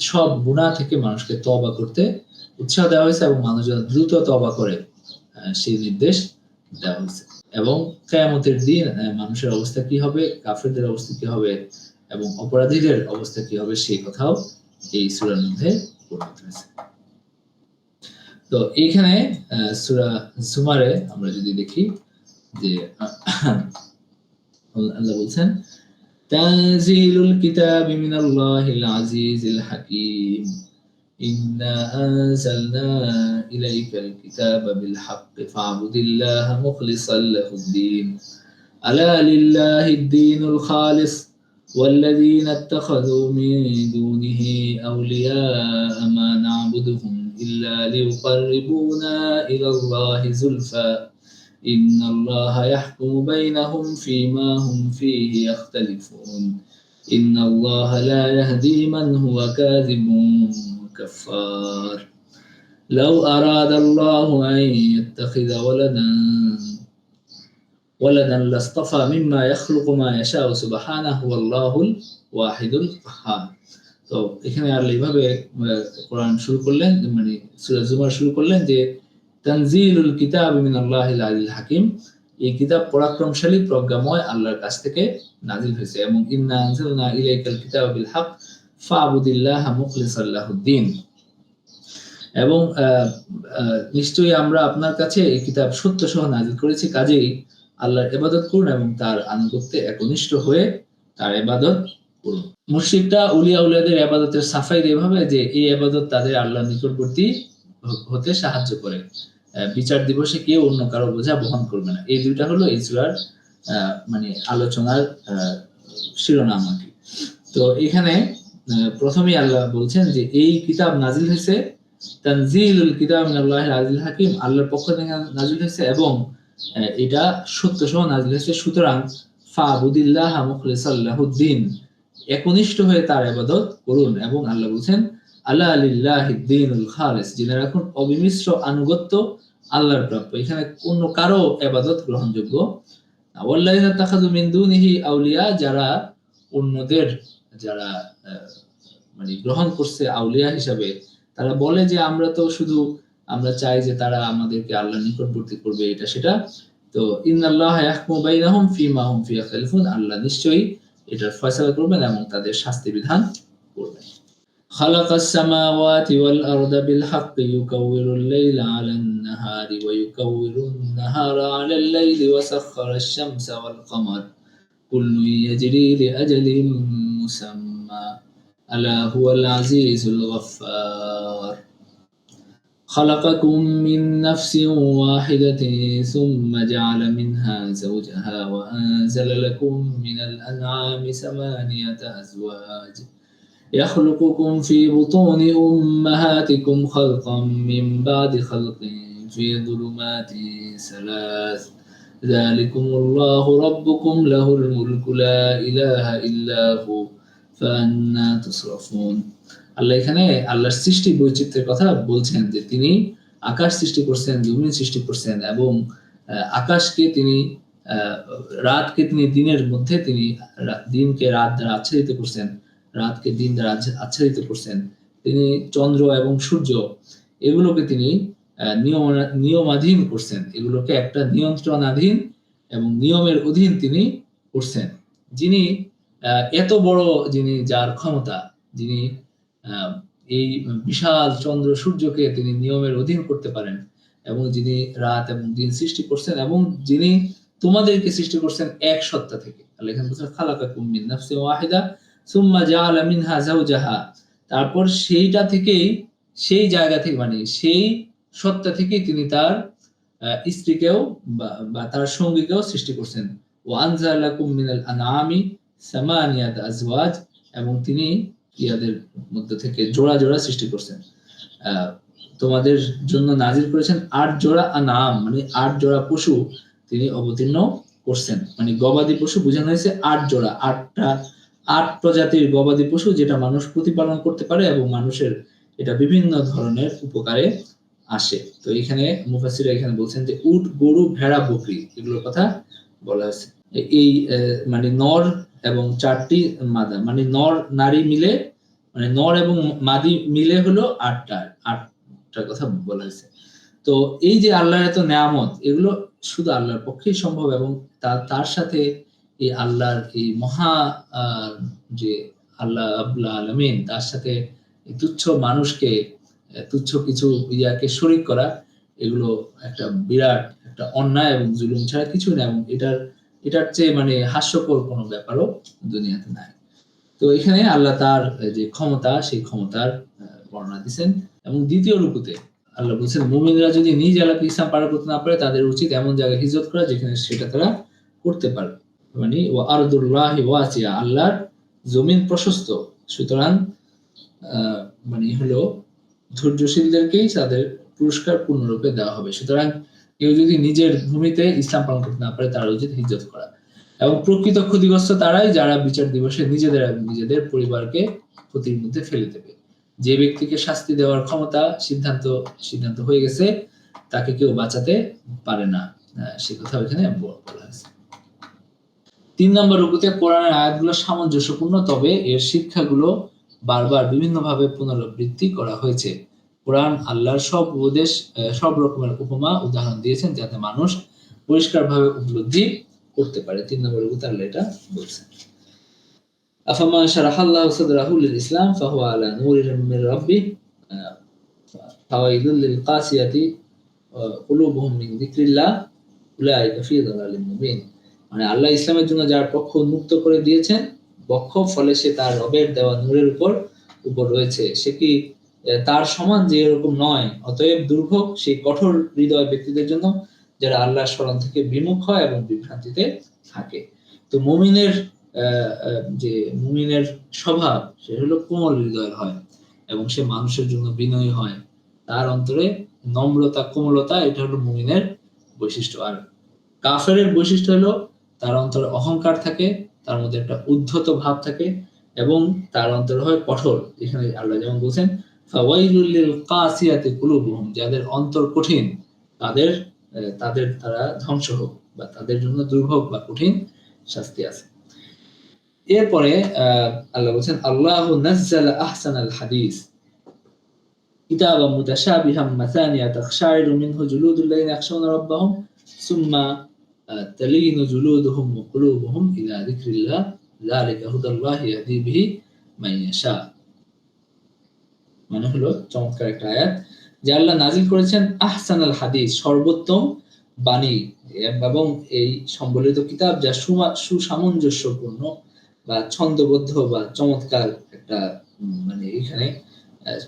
সব গুনাহ থেকে মানুষকে তওবা করতে উৎসাহ দেওয়া হয়েছে এবং মানুষ যেন দ্রুত তওবা করে সেই নির্দেশ দেওয়া হয়েছে। এবং কিয়ামতের দিন মানুষের অবস্থা কি হবে, কাফেরদের অবস্থা কি হবে এবং অপরাধীদের অবস্থা কি হবে সেই কথাও এই সূরার মধ্যে বর্ণিত হয়েছে। তো এইখানে সূরা জুমারে আমরা যদি দেখি যে আল্লাহ বলছেন তানজিলুল কিতাবি মিনাল্লাহিল আজিজিল হাকীম ইন্না আনজালনা ইলাইকাল কিতাবা বিল হাক্কি ফা'বুদিল্লাহা মুখলিসাল লাহুদ-দীন আলা লিল্লাহিদ-দীনুল খালিস والذين اتخذوا من دونه أولياء ما نعبدهم إلا ليقربونا إلى الله زلفى إن الله يحكم بينهم فيما هم فيه يختلفون إن الله لا يهدي من هو كاذب كفار لو أراد الله أن يتخذ ولدا لاصطفى مما يخلق ما يشاء سبحانه والله الواحد القهار। তো এখানে আল্লাহ এইভাবে কোরআন শুরু করলেন, মানে সূরা জুমার শুরু করলেন যে তানজিলুল কিতাবি মিনাল্লাহিল আজিজিল হাকীম, এই কিতাব পরাক্রমশালী প্রজ্ঞাময় আল্লাহর কাছ থেকে নাজিল হয়েছে, এবং ইন্না আনজালনা ইলাইকাল কিতাবা বিল হক ফা'বুদিল্লাহা মুখলিসাল লাহুদ-দীন, এবং নিশ্চয়ই আমরা আপনার কাছে এই কিতাব সত্য সহ নাজিল করেছি, কাজেই আল্লাহর ইবাদত করুন এবং তার আনুগত্যে একনিষ্ঠ হয়ে তার ইবাদত করুন। মুশরিকরা উলিয়া উলিয়াদের ইবাদতের সাফাই দেয় এভাবে যে এই ইবাদত তাদের আল্লাহর নিকটবর্তী হতে সাহায্য করে, বিচার দিবসে কেউ অন্য কারো বোঝা বহন করবে না। এই দুইটা হলো এই সূরার মানে আলোচনার শিরোনাম আর কি। তো এখানে প্রথমেই আল্লাহ বলছেন যে এই কিতাব নাজিল হয়েছে, তানজিলুল কিতাব মিনাল্লাহিল আজিজিল হাকীম, আল্লাহর পক্ষ থেকে নাজিল হয়েছে এবং এটা সত্য সহ নাজিল হয়েছে। সুতরাং ফা'বুদিল্লাহা মুখলিসাল লাহুদ-দীন, একনিষ্ঠ হয়ে তার ইবাদত করুন। এবং আল্লাহ বলছেন আলা লিল্লাহিদ-দীনুল খালিস, জেনে রাখুন অবিমিশ্র আনুগত্য আল্লাহর প্রাপ্য, এখানে কোনো কারো ইবাদত গ্রহণযোগ্য না। ওয়াল্লাযিনা তাখাযু মিন দুনিহি আউলিয়া, যারা অন্যদের যারা মানে গ্রহণ করছে আউলিয়া হিসাবে, তারা বলে যে আমরা চাই যে তারা আমাদেরকে আল্লাহর নিকটবর্তী করবে, এটা সেটা। তো ইন্নাল্লাহা ইয়াহকুমু বাইনাহুম ফীমা হুম ফিহি ইয়াখতালিফুন, আল্লাহ নিশ্চয়ই এটার ফয়সালা করবেন এবং তাদের শাস্তি বিধান করবেন। খালাকাস সামাওয়াতি ওয়াল আরদা বিল হাক্কি ইউকাউবিরুল লাইলা আলান নাহারি ওয়া ইউকাউবিরুন নাহারা আলাল লাইলি ওয়া সাখখারাশ শামসা ওয়াল কমার কুল্লুন ইয়াজরি লিআজালিন মুসাম্মা আলা হুয়াল আজিজুল গফফার। خلقكم من نفس واحدة ثم جعل منها زوجها وأنزل لكم من الأنعام ثمانية أزواج يخلقكم في بطون أمهاتكم خلقا من بعد خلق في ظلمات ثلاث ذلكم الله ربكم له الملك لا إله إلا هو فأنا تصرفون। আল্লাহ এখানে আল্লাহর সৃষ্টি বৈচিত্র্যের কথা বলছেন যে তিনি আকাশ সৃষ্টি করছেন, জমিন সৃষ্টি করছেন এবং আকাশকে তিনি রাতকে তিনি দিনের মধ্যে তিনি দিনকে রাত দ্বারা আচ্ছাদিত করছেন, রাতকে দিন দ্বারা আচ্ছাদিত করছেন। তিনি চন্দ্র এবং সূর্য এগুলোকে তিনি নিয়মাধীন করছেন, এগুলোকে একটা নিয়ন্ত্রণাধীন এবং নিয়মের অধীন তিনি করছেন। যিনি এত বড়, যিনি যার ক্ষমতা, যিনি এই বিশাল চন্দ্র সূর্যকে তিনি নিয়মের অধীন করতে পারেন এবং যিনি রাত এবং দিন সৃষ্টি করছেন এবং যিনি তোমাদেরকে সৃষ্টি করছেন এক সত্তা থেকে। আল্লাহ এখানে বলছেন খালাকাকুম মিন নাফসিন ওয়াহিদা সুম্মা জাআলা মিনহা যাওজাহা, তারপর সেইটা থেকেই, সেই জায়গা থেকে মানে সেই সত্তা থেকেই তিনি তার স্ত্রীকেও বা তার সঙ্গীকেও সৃষ্টি করছেন। ওয়া আনজালা লাকুম মিনাল আনআমি সামানিয়াতা আজওয়াজ, এবং তিনি ইয়াদের মধ্যে থেকে জোড়া জোড়া সৃষ্টি করছেন, তোমাদের জন্য নাজিল করেছেন 8 জোড়া আনাম, মানে 8 জোড়া পশু তিনি অবতীর্ণ করছেন। মানে গবাদি পশু বোঝানো হয়েছে 8 জোড়া, 8 প্রজাতির গবাদি পশু যেটা মানুষ প্রতিপালন করতে পারে এবং মানুষের এটা বিভিন্ন ধরনের উপকারে আসে। তো এখানে মুফাসসিররা এখানে বলছেন যে উট, গরু, ভেড়া, বকরি এগুলোর কথা বলা হয়েছে। এই মানে নর এবং 4টি মাদা, মানে নর নারী মিলে, মানে নর এবং মাদি মিলে হলো 8টা কথা বলা হয়েছে। তো এই যে আল্লাহর এত নেয়ামত, এগুলো শুধু আল্লাহর পক্ষেই সম্ভব এবং তার সাথে এই আল্লাহর এই মহা যে আল্লাহ রাব্বুল আলামিন, তার সাথে তুচ্ছ মানুষকে, তুচ্ছ কিছু ইয়াকে শরীক করা, এগুলো একটা বিরাট একটা অন্যায় এবং জুলুম ছাড়া কিছু না, এবং এটার চেয়ে মানে হাস্যকর কোনো ব্যাপারও দুনিয়াতে নাই। তো এখানে আল্লাহ তার যে ক্ষমতা, সেই ক্ষমতার বর্ণনা দিচ্ছেন। এবং দ্বিতীয় রুকুতে আল্লাহ বলছেন মুমিনরা যদি নিজ এলাকায় ইসলাম পালন করতে না পারে, তাদের উচিত এমন জায়গায় হিজরত করা যেখানে সেটা তারা করতে পারবে। মানে ওয়া আরদুল্লাহি ওয়াসিয়া, আল্লাহর জমিন প্রশস্ত, সুতরাং মানে হলো ধৈর্যশীলদেরকেই তাদের পুরস্কার পূর্ণরূপে দেওয়া হবে। সুতরাং কেউ যদি নিজের ভূমিতে ইসলাম পালন করতে না পারে, তার উচিত হিজরত করা। এবং প্রকৃত ক্ষতিগ্রস্ত তারাই যারা বিচার দিবসে নিজেদের এবং নিজেদের পরিবারকে ক্ষতির মধ্যে ফেলে দেবে। যে ব্যক্তিকে শাস্তি দেওয়ার ক্ষমতা সিদ্ধান্ত হয়ে গেছে, তাকে কেউ বাঁচাতে পারে না, সে কথা এখানে বলা হয়েছে। 3 নম্বর রুকুতে কোরআনের আয়াতগুলো সামঞ্জস্যপূর্ণ, তবে এর শিক্ষাগুলো বারবার বিভিন্নভাবে পুনরাবৃত্তি করা হয়েছে। কোরআন আল্লাহর সব উপদেশ, সব রকমের উপমা উদাহরণ দিয়েছেন যাতে মানুষ পরিষ্কারভাবে উপলব্ধি করতে পারে। 3 নম্বর রুকুতে আল্লাহ এটা বলছেন। আফামান শারাহাল্লাহু সাদরাহু লিল ইসলাম ফাহুয়া আলা নূরিন মির রাব্বিহি ফাওয়াইলুল লিল কাসিয়াতি কুলুবুহুম মিন যিকরিল্লাহ উলাইকা ফি যালালিম মুবিন। মানে আল্লাহ ইসলামের জন্য যার পক্ষ উন্মুক্ত করে দিয়েছেন বক্ষ, ফলে সে তার রবের দেওয়া নূরের উপর রয়েছে, সে কি তার সমান যে এরকম নয়। অতএব দুর্ভোগ সেই কঠোর হৃদয় ব্যক্তিদের জন্য যারা আল্লাহর স্মরণ থেকে বিমুখ হয় এবং বিভ্রান্তিতে থাকে। তো মুমিনের স্বভাব সে হলো কোমল হৃদয়ের হয় এবং সে মানুষের জন্য বিনয়ী হয়, তার অন্তরে নম্রতা, কোমলতা, এটা হলো মুমিনের বৈশিষ্ট্য। আর কাফেরের বৈশিষ্ট্য হলো তার অন্তরে অহংকার থাকে, তার মধ্যে একটা উদ্ধত ভাব থাকে এবং তার অন্তরে হয় কঠোর। এখানে আল্লাহ যেমন বলছেন ফাওয়াইলুল লিল কাসিয়াতি কুলুবুহুম, যাদের অন্তর কঠিন তারা ধ্বংস হোক, বা তাদের জন্য দুর্ভোগ বা কঠিন শাস্তি আছে। এরপরে আল্লাহ বলছেন আল্লাহু নাযালা আহসানাল হাদিস কিতাবাম মুতাশাবিহাম মাসানিয়া তাখশাইরু মিনহু জুলুদুল লাযিনা ইয়াখশাউনা রাব্বাহুম সুম্মা তালিনু জুলুদুহুম ওয়া কুলুবুহুম ইলা যিকরিল্লাহ যালিকা হুদাল্লাহি ইয়াহদি বিহি মান ইয়াশা। মানে হলো চমৎকার একটা আয়াত যে আল্লাহ নাজিল করেছেন আহসানাল হাদিস, সর্বোত্তম বাণী, এবং এই সম্বলিত কিতাব যা সুসামঞ্জস্যপূর্ণ বা ছন্দবদ্ধ বা চমৎকার একটা মানে এখানে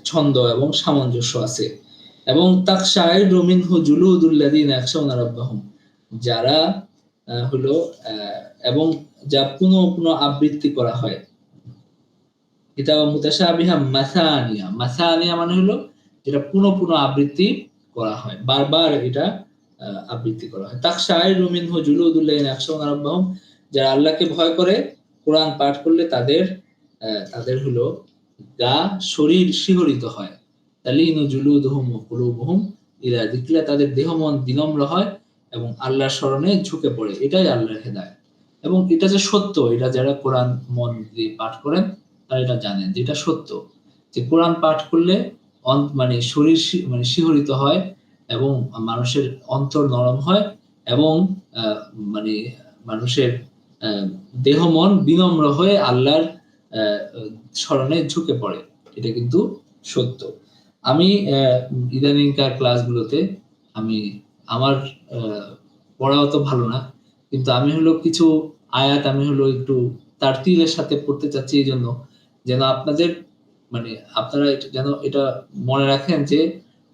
ছন্দ এবং সামঞ্জস্য আছে। এবং তাকশাইরু মিনহু জুলুদুল লাযিনা ইয়াখশাউনা রাব্বাহুম, যারা হলো এবং যা পুনঃ পুনঃ আবৃত্তি করা হয়। কিতাব মুতাশাবিহা মাসানিয়া, মাসানিয়া মানে হলো যেটা পুনঃ পুনঃ আবৃত্তি করা হয়, বারবার এটা আবৃত্তি করা হয়। তাকশাইরু মিনহু জুলুদুল লাযিনা ইয়াখশাউনা রাব্বাহুম, যারা আল্লাহকে ভয় করে কোরআন পাঠ করলে তাদের হলো গা শরীর শিহরিত হয়। তালিনু জুলুদুহুম ওয়া কুলুবুহুম ইলা যিকরিল্লাহ, তাদের দেহ মন বিনম্র হয় এবং আল্লাহর স্মরণে ঝুঁকে পড়ে। এটাই আল্লাহর হেদায়েত। এবং এটা যে সত্য, এটা যারা কোরআন মন দিয়ে পাঠ করেন তারা এটা জানেন যে এটা সত্য, যে কোরআন পাঠ করলে মানে শরীর মানে শিহরিত হয় এবং মানুষের অন্তর নরম হয় এবং মানে মানুষের দেহ মন বিনম্র হয়ে আল্লাহর স্মরণে ঝুঁকে পড়ে। এটা কিন্তু সত্য। আমি ইদানিংকার ক্লাসগুলোতে আমি আমার পড়াও তো ভালো না, কিন্তু আমি হলো কিছু আয়াত আমি হলো একটু তারতিলের সাথে পড়তে চাচ্ছি, এই জন্য যেন আপনাদের মানে আপনারা যেন এটা মনে রাখেন যে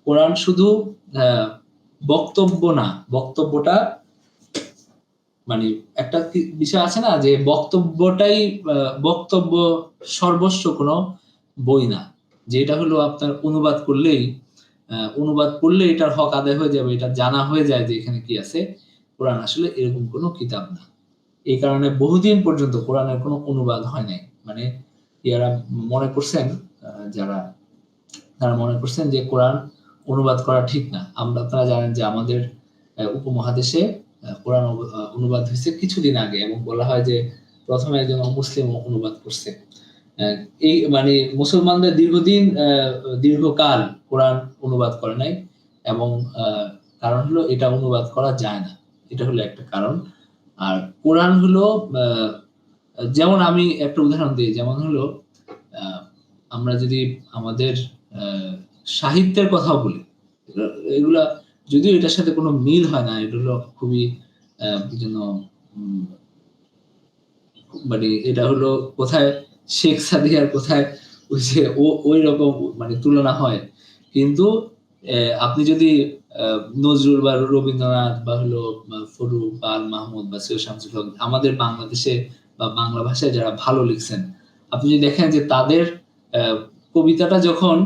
কোরআন শুধু বক্তব্য না, বক্তব্যটা মানে একটা বিষয় আছে না যে বক্তব্য সর্বস্ব কোনো বই না, যে এটা হলো আপনার অনুবাদ করলে এটার হক আদায় হয়ে যাবে, এটা জানা হয়ে যায় যে এখানে কি আছে। কোরআন আসলে এরকম কোনো কিতাব না। এই কারণে বহুদিন পর্যন্ত কোরআনের কোনো অনুবাদ হয় নাই। মানে যারা মনে করছেন তারা মনে করছেন যে কোরআন অনুবাদ করা ঠিক না। আপনারা জানেন যে আমাদের উপমহাদেশে কোরআন অনুবাদ হয়েছে কিছুদিন আগে এবং বলা হয় যে প্রথমে একজন অমুসলিম অনুবাদ করছে। এই মানে মুসলমানদের দীর্ঘকাল কোরআন অনুবাদ করে নাই এবং কারণ হলো এটা অনুবাদ করা যায় না, এটা হলো একটা কারণ। আর কোরআন হলো যেমন আমি একটা উদাহরণ দিই, যেমন হলো আমরা যদি আমাদের সাহিত্যের কথাও বলি, এগুলা যদিও এটার সাথে কোনো মিল হয় না, এগুলো খুবই যেন মানে এটা হলো কোথায় শেখ সাদিয়ার কোথায় ওই যে ওই রকম মানে তুলনা হয়, কিন্তু আপনি যদি নজরুল বা রবীন্দ্রনাথ বা হলো ফরুক বা আল মাহমুদ বা সৈয়দ শামসুল হক আমাদের বাংলাদেশে বা বাংলা ভাষায় যারা ভালো লিখছেন, আপনি যদি দেখেন যে তাদের কবিতাটা যখন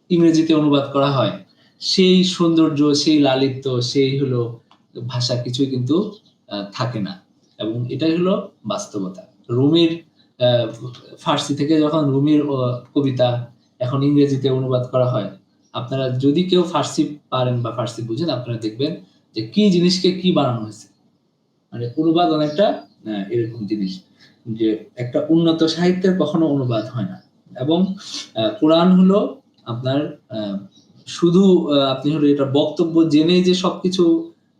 ইংরেজিতে অনুবাদ করা হয়, সেই সৌন্দর্য, সেই লালিত্য, সেই হলো ভাষা কিছুই কিন্তু থাকে না। এবং এটাই হলো বাস্তবতা। রুমির ফার্সি থেকে যখন রুমির কবিতা এখন ইংরেজিতে অনুবাদ করা হয়, আপনারা যদি কেউ ফার্সি পারেন বা ফার্সি বুঝেন, আপনারা দেখবেন যে কি জিনিসকে কি বানানো হয়েছে। মানে অনুবাদ অনেকটা এরকম জিনিস, যে একটা উন্নত সাহিত্যের কখনো অনুবাদ হয় না। এবং কোরআন হলো আপনার শুধু আপনি হলো এটা বক্তব্য জেনেই যে সবকিছু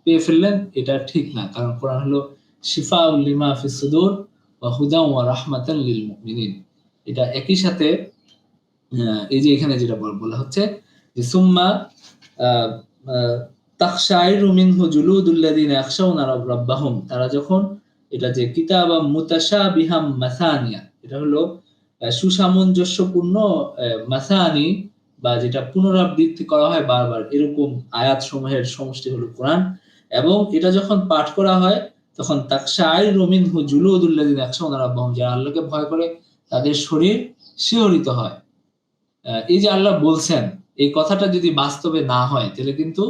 পেয়ে ফেললেন, এটা ঠিক না। কারণ কোরআন হলো শিফাউল লিমা ফিস সুদূর ওয়া হুদাও ওয়া রাহমাতাল লিল মুমিনিন। এটা একই সাথে এই যে এখানে যেটা বলা হচ্ছে যে সুম্মা তাখশাইরু মিনহু জুলুদুল লাযিনা ইয়াখশাউনা রাব্বাহুম, তারা যখন এটা যে কিতাবাম মুতাশাবিহাম মাসানিয়া, এটা হলো সুসামঞ্জস্যপূর্ণ মাসানি বা যেটা পুনরাবৃত্তি করা হয় বারবার, এরকম আয়াত সমূহের সমষ্টি হলো কোরআন। এবং এটা যখন পাঠ করা হয় তখন তাকশাইরু মিনহু জুলুদুল লাযিনা ইয়াখশাউনা রাব্বাহুম, যারা আল্লাহকে ভয় করে তাদের শরীর শিহরিত হয়। এই যে আল্লাহ বলছেন, এই কথাটা যদি বাস্তবে না হয় তাহলে কিন্তু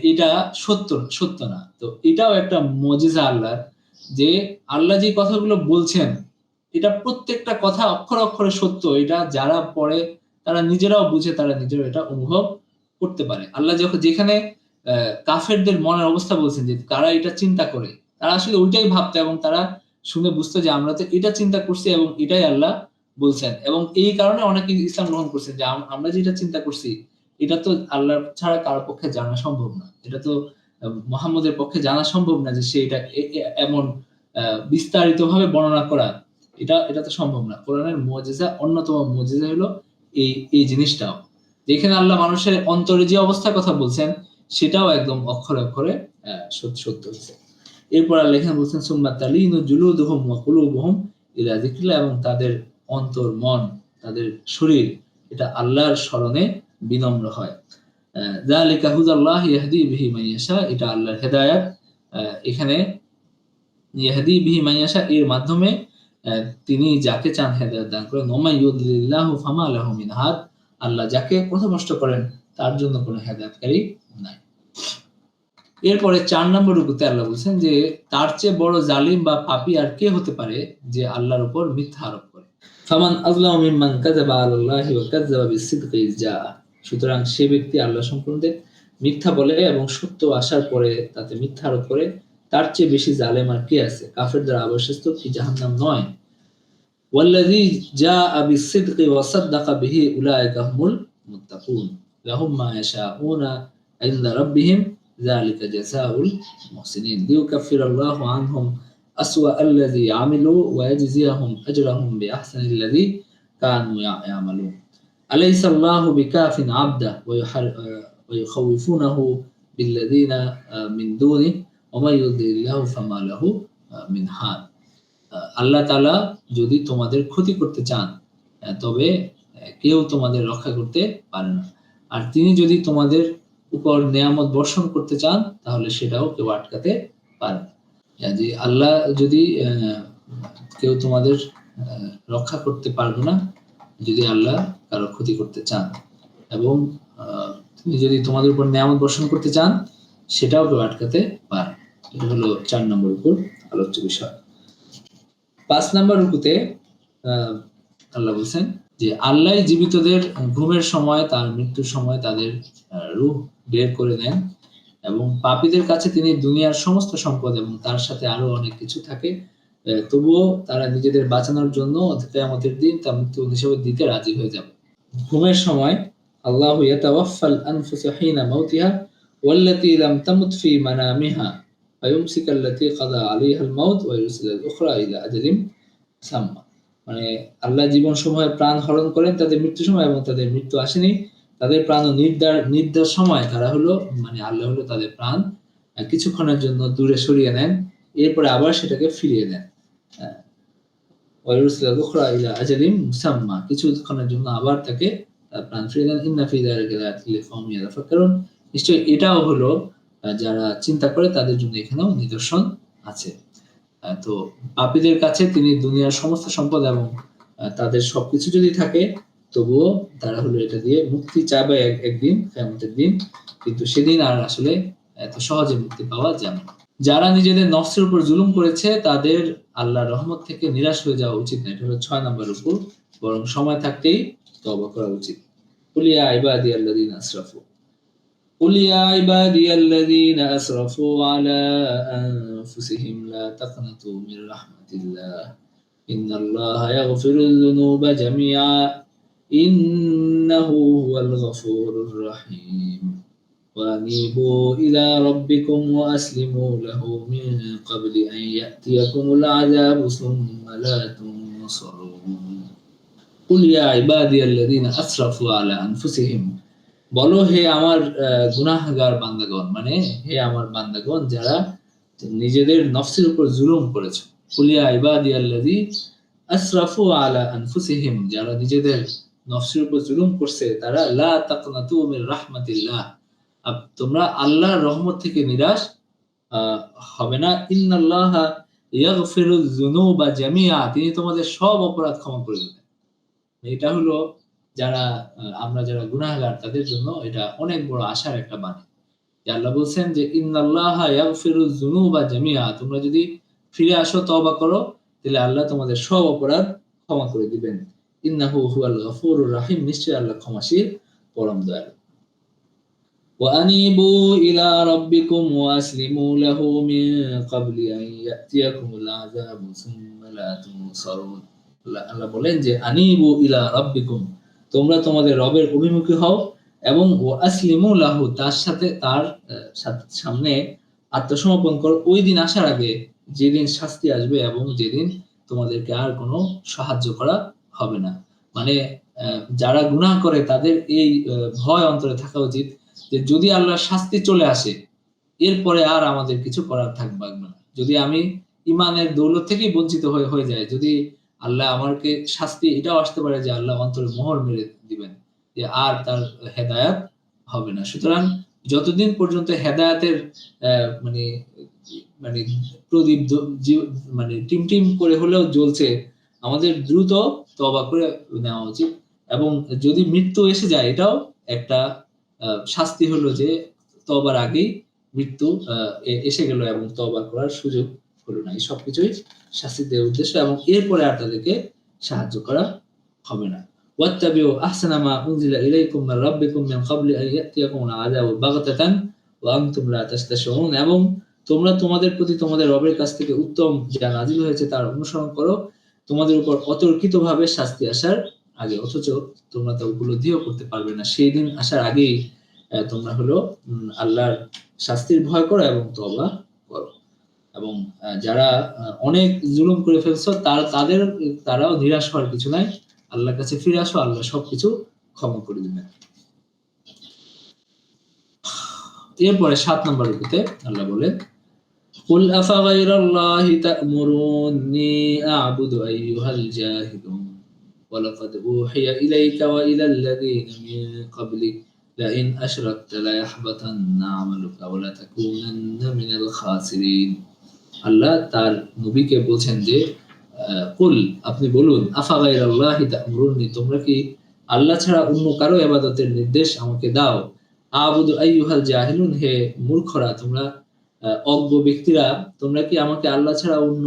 এটা সত্য না। তো এটাও একটা মুজিজা আল্লাহর, যে আল্লাহ যে কথাগুলো বলছেন এটা প্রত্যেকটা কথা অক্ষরে অক্ষরে সত্য। এটা যারা পড়ে তারা নিজেরাও বুঝে, তারা নিজেরাও এটা অনুভব করতে পারে। আল্লাহ যেখানে কাফেরদের মনের অবস্থা বলছেন যে কারা এটা চিন্তা করে, তারা আসলে ওইটাই ভাবতো এবং তারা শুনে বুঝতো যে আমরা তো এটা চিন্তা করছি এবং এটাই আল্লাহ বলছেন, এবং এই কারণে অনেকে ইসলাম গ্রহণ করছেন যে আমরা যেটা চিন্তা করছি এটা তো আল্লাহ ছাড়া কারোর পক্ষে জানা সম্ভব না, এটা তো মুহাম্মদের পক্ষে জানা সম্ভব না যে সে এটা এমন বিস্তারিত ভাবে বর্ণনা করা, এটা তো সম্ভব না। কোরআনের মুজিজা, অন্যতম মুজিজা হলো এই জিনিসটাও, যেখানে আল্লাহ মানুষের অন্তরে যে অবস্থার কথা বলছেন সেটাও একদম অক্ষরে অক্ষরে সত্য হচ্ছে। এরপর আল্লাহ এখানে বলছেন সুম্মা তালিনু জুলুদুহুম ওয়া কুলুবুহুম ইলা যিকরিল্লাহ, এবং তাদের অন্তর, মন, তাদের শরীর এটা আল্লাহর স্মরণে বিনম্র হয়। যালিকা হুদাল্লাহি ইয়াহদি বিহি মান ইয়াশা, এটা আল্লাহর হেদায়েত। এখানে ইয়াহদি বিহি মান ইয়াশা এর মাধ্যমে তিনি যাকে চান হেদায়েত দান করেন। ওয়া মান ইউদ্লিল্লাহু ফামা লাহু মিন হাদ, আল্লাহ যাকে পথভ্রষ্ট করেন তার জন্য কোনো হেদায়েতকারী নাই। এরপরে 4 নম্বর রুকুতে আল্লাহ বলছেন যে তার চেয়ে বড় জালিম বা পাপী আর কে হতে পারে যে আল্লাহর উপর মিথ্যা আরোপ করে। ফামান আযলামু মিম্মান কাযাবা আলাল্লাহি ওয়া কাযাবা বিস-সিদকি ইয জাআ, সুতরাং সে ব্যক্তি আল্লাহ সম্পর্কে মিথ্যা বলে এবং সত্য আসার পরে তাতে মিথ্যা আরোপ করে, তার চেয়ে বেশি জালেম আর কে আছে? কাফেরদের আবাসস্থল কি জাহান্নাম নয়? ওয়াল্লাযী জাআ বিস-সিদকি ওয়া সাদ্দাকা বিহি উলাইকা হুমুল মুত্তাকুন লাহুম মা ইয়াশাউনা ইনদা রাব্বিহিম যালিকা জাযাউল মুহসিনিন লিইউকাফিরাল্লাহু আনহুম আসওয়া আল্লাযী আমিলু ওয়া ইয়াজজিয়াহুম আজরাহুম বিআহসানিল্লাযী কানু ইয়ামালুন আলাইসাল্লাহু বিকাফিন আবদা ওয়া ইউখাউফুনাহু বিল্লাযীনা মিন দুনিহি ওয়া মা ইউদ্লিল্লাহু ফামা লাহু মিন হাদ। আল্লাহ তাআলা যদি তোমাদের ক্ষতি করতে চান তবে কেউ তোমাদের রক্ষা করতে পারে না, আর তিনি যদি তোমাদের উপর নিয়ামত বর্ষণ করতে চান তাহলে সেটাও কেউ আটকাতে পারে না। যে আল্লাহ যদি কেউ তোমাদের রক্ষা করতে পারবে না যদি আল্লাহ কারো ক্ষতি করতে চান, এবং তিনি যদি তোমাদের উপর নিয়ামত বর্ষণ করতে চান সেটাও কেউ আটকাতে পারে। এটা হলো 4 নম্বর উপর আলোচ্য বিষয়। 5 নম্বর রুকুতে আল্লাহ বলছেন যে আল্লাহ জীবিতদের ঘুমের সময়, তার মৃত্যুর সময় তাদের রূহ বের করে দেন, এবং পাপীদের কাছে তিনি দুনিয়ার সমস্ত সম্পদ এবং তার সাথে আরো অনেক কিছু থাকে, তবুও তারা নিজেদের বাঁচানোর জন্য কিয়ামতের দিন তা মৃত্যু হিসেবে দিতে রাজি হয়ে যাবে। ঘুমের সময় আল্লাহু ইয়াতাওয়াফাল আনফুসা হিনা মাউতিহা ওয়াল্লাতী লাম তামুত ফি মানামিহা ফায়ুমসিকাল্লাতী কাদা আলাইহাল মাউত ওয়া ইউরসিলুল উখরা ইলা আজালিম মুসাম্মা, মানে আল্লাহ জীবন সময়ে প্রাণ হরণ করেন তাদের মৃত্যু সময়, এবং তাদের মৃত্যু আসেনি তাদের প্রাণ নির্ধার সময় তারা হলো, মানে আল্লাহ হলো তাদের প্রাণ কিছুক্ষণের জন্য দূরে সরিয়ে নেন, এরপরে আবার সেটাকে ফিরিয়ে দেন। মুসাম্মা, কিছুক্ষণের জন্য আবার তাকে প্রাণ ফিরিয়ে দেন। ইন্না ফি যালিকা লাআয়াতিন লিকাওমিন ইয়াতাফাক্কারুন, নিশ্চয়ই এটাও হলো যারা চিন্তা করে তাদের জন্য এখানেও নিদর্শন আছে। তো পাপীদের কাছে তিনি দুনিয়ার সমস্ত সম্পদ এবং তাদের সবকিছু যদি থাকে তবুও তারা হলো এটা দিয়ে মুক্তি চাইবে একদিন কিয়ামতের দিন, কিন্তু সেদিন আর আসলে এত সহজে মুক্তি পাওয়া যাবে না। যারা নিজেদের নফসের উপর জুলুম করেছে তাদের আল্লাহর রহমত থেকে নিরাশ হয়ে যাওয়া উচিত না, এটা হলো 6 নম্বর রূকু, বরং সময় থাকতেই তওবা করা উচিত। কুল ইয়া ইবাদিয়াল্লাযীনা আসরাফু قل يا عبادي الذين أسرفوا على أنفسهم لا تقنطوا من رحمة الله إن الله يغفر الذنوب جميعا إنه هو الغفور الرحيم وأنيبوا إلى ربكم وأسلموا له من قبل أن يأتيكم العذاب ثم لا تنصرون قل يا عبادي الذين أسرفوا على أنفسهم, বলো হে আমার গুনাহগার বান্দাগণ, মানে হে আমার বান্দাগণ যারা নিজেদের নফসের উপর জুলুম করেছো। কুলিয়া ইবাদিয়াল্লাযী আসরাফু আলা আনফুসিহিম, যারা নিজেদের নফসের উপর জুলুম করছে তারা লা তাকনাতু মির রাহমাতিল্লাহ, তোমরা আল্লাহর রহমত থেকে নিরাশ হবে না। ইন্নাল্লাহা ইয়াগফিরুয যুনুবা জামিআ, তিনি তোমাদের সব অপরাধ ক্ষমা করে দেবেন। এটা হলো যারা আমরা যারা গুনাহগার তাদের জন্য এটা অনেক বড় আশার একটা বাণী। আল্লাহ বলছেন যে ইন্নাল্লাহা ইয়াগফিরুয যুনুবা জামিআ, তোমরা যদি ফিরে আসো তওবা করো তাহলে আল্লাহ তোমাদের সব অপরাধ ক্ষমা করে দিবেন। ইন্নাহু হুয়াল গফুরুর রহিম, নিশ্চয়ই আল্লাহ ক্ষমাশীল পরম দয়ালু। وأنيبوا إلى ربكم وأسلموا له من قبل أن يأتيكم العذاب ثم لا تنصرون। আল্লাহ বলেন যে আনিবু ইলা রাব্বিকুম, তোমরা তোমাদের রবের অভিমুখী হও এবং ওয়াসলিমু লাহু, তার সাথে তার সামনে আত্মসমর্পণ করো ওই দিন আসার আগে যেদিন শাস্তি আসবে এবং যেদিন তোমাদেরকে আর কোনো সাহায্য করা হবে না। মানে যারা গুনাহ করে তাদের এই ভয় অন্তরে থাকা উচিত যে যদি আল্লাহর শাস্তি চলে আসে এরপরে আর আমাদের কিছু করার থাকবে না। যদি আমি ইমানের দৌলত থেকেই বঞ্চিত হয়ে যায়, যদি আল্লাহ আমাকে শাস্তি এটাও আসতে পারে যে আল্লাহ অন্তরে মোহর মেরে দিবেন যে আর তার হেদায়াত হবে না। সুতরাং যতদিন পর্যন্ত হেদায়াতের মানে মানে প্রদীপ মানে টিম করে হলেও জ্বলছে, আমাদের দ্রুত তওবা করে নেওয়া উচিত। এবং যদি মৃত্যু এসে যায় এটাও একটা শাস্তি হলো যে তওবার আগেই মৃত্যু এসে গেল এবং তওবা করার সুযোগ হলো না। এই সবকিছুই শাস্তি দেওয়ার উদ্দেশ্য এবং এরপরে আর তাদেরকে সাহায্য করা হবে না। ওয়াত্তাবিউ আহসানা মা উনজিলা ইলাইকুম মির রাব্বিকুম মিন ক্বাবলি আন ইয়াতিয়াকুমুল আযাবু বাগতাতান ওয়া আনতুম লা তাশতাশউরুন, এবং তোমরা তোমাদের প্রতি তোমাদের রবের কাছ থেকে উত্তম যা নাযিল হয়েছে তার অনুসরণ করো তোমাদের উপর অতর্কিতভাবে শাস্তি আসার আগে, অথচ তোমরা তা উপলব্ধিও করতে পারবে না। সেই দিন আসার আগেই তোমরা হলো আল্লাহর শাস্তির ভয় করো এবং তওবা করো। এবং যারা অনেক জুলুম করে ফেলছো তারাও নিরাশ হওয়ার কিছু নাই, আল্লাহর কাছে ফিরে আসো, আল্লাহ সবকিছু ক্ষমা করে দিবেন। এরপরে 7 নম্বর রূপে আল্লাহ বলেন কুল আফাগাইরাল্লাহি তা'মুরুনি আ'বুদু আইয়ুহাল জাহিলুন ওয়ালাকাদ উহিয়া ইলাইকা ওয়া ইলাল্লাযীনা মিন ক্বাবলিক লাইন আশরাকতা লায়াহবাতান্না আমালুকা ওয়া লাতাকুনান্না মিনাল খাসিরিন। আল্লাহ তার নবীকে বলছেন যে কুল, আপনি বলুন, আফাগাইরাল্লাহি তা'মুরুনি, তোমরা কি আল্লাহ ছাড়া অন্য কারো ইবাদতের নির্দেশ আমাকে দাও। আ'বুদু আইয়ুহাল জাহিলুন, হে মূর্খরা, তোমরা অজ্ঞ ব্যক্তিরা, তোমরা কি আমাকে আল্লাহ ছাড়া অন্য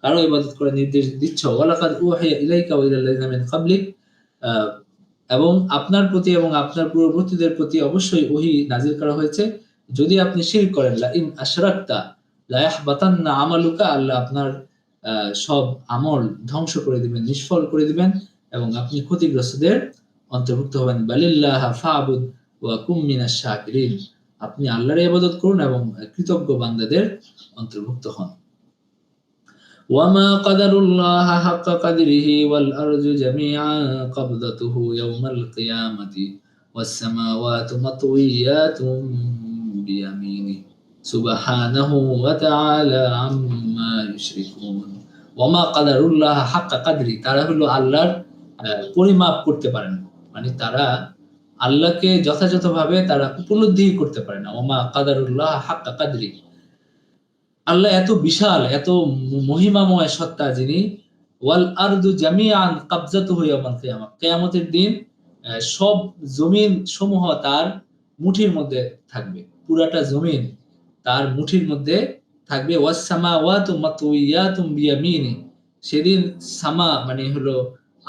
কারো ইবাদত করার নির্দেশ দিচ্ছ। ওয়ালাকাদ উহিয়া ইলাইকা ওয়া ইলাল্লাযীনা মিন ক্বাবলিক, এবং আপনার প্রতি এবং আপনার পূর্ববর্তীদের প্রতি অবশ্যই ওহী নাযিল করা হয়েছে, যদি আপনি শিরক করেন লা ইন আশরাকতা লা ইয়াহবাতান্না আমালুকা, আল্লাহ আপনার সব আমল ধ্বংস করে দিবেন, নিষ্ফল করে দিবেন এবং আপনি ক্ষতিগ্রস্তদের অন্তর্ভুক্ত হবেন। বালিল্লাহ ফা'বুদ ওয়া কুম মিনাশ শাকিরিন, আপনি আল্লাহর ইবাদত করুন এবং কৃতজ্ঞ বান্দাদের অন্তর্ভুক্ত হন। ওয়ামা কাদারুল্লাহ হাক্কা কাদরিহি ওয়াল আরজু জামিআন ক্বাবদাতুহু ইয়াওমাল কিয়ামাতি ওয়াস সামাওয়াতু মাতউইয়াতুম বিয়ামিনিহি সুবহানাহু ওয়া তাআলা আম্মা ইউশরিকুন। ওয়ামা কাদারুল্লাহ হাক্কা কাদরি, তারা হলো আল্লাহর পরিমাপ করতে পারে না, মানে তারা আল্লাহকে যথাযথভাবে তারা উপলব্ধি করতে পারে না। ওমা কাদারুল্লাহ হাক্কা কাদরি, আল্লাহ এত বিশাল, এত মহিমাময় সত্তা যিনি। ওয়াল আরদু জামিআন কাবজাতুহু ইয়াওমাল কিয়ামা, কিয়ামতের দিন সব জমিন সমূহ তার মুঠির মধ্যে থাকবে, পুরাটা জমিন তার মুঠির মধ্যে থাকবে। ওয়াস সামাওয়াতু মাতউইয়াতুম বিয়ামিনি, সেদিন সামা মানে হলো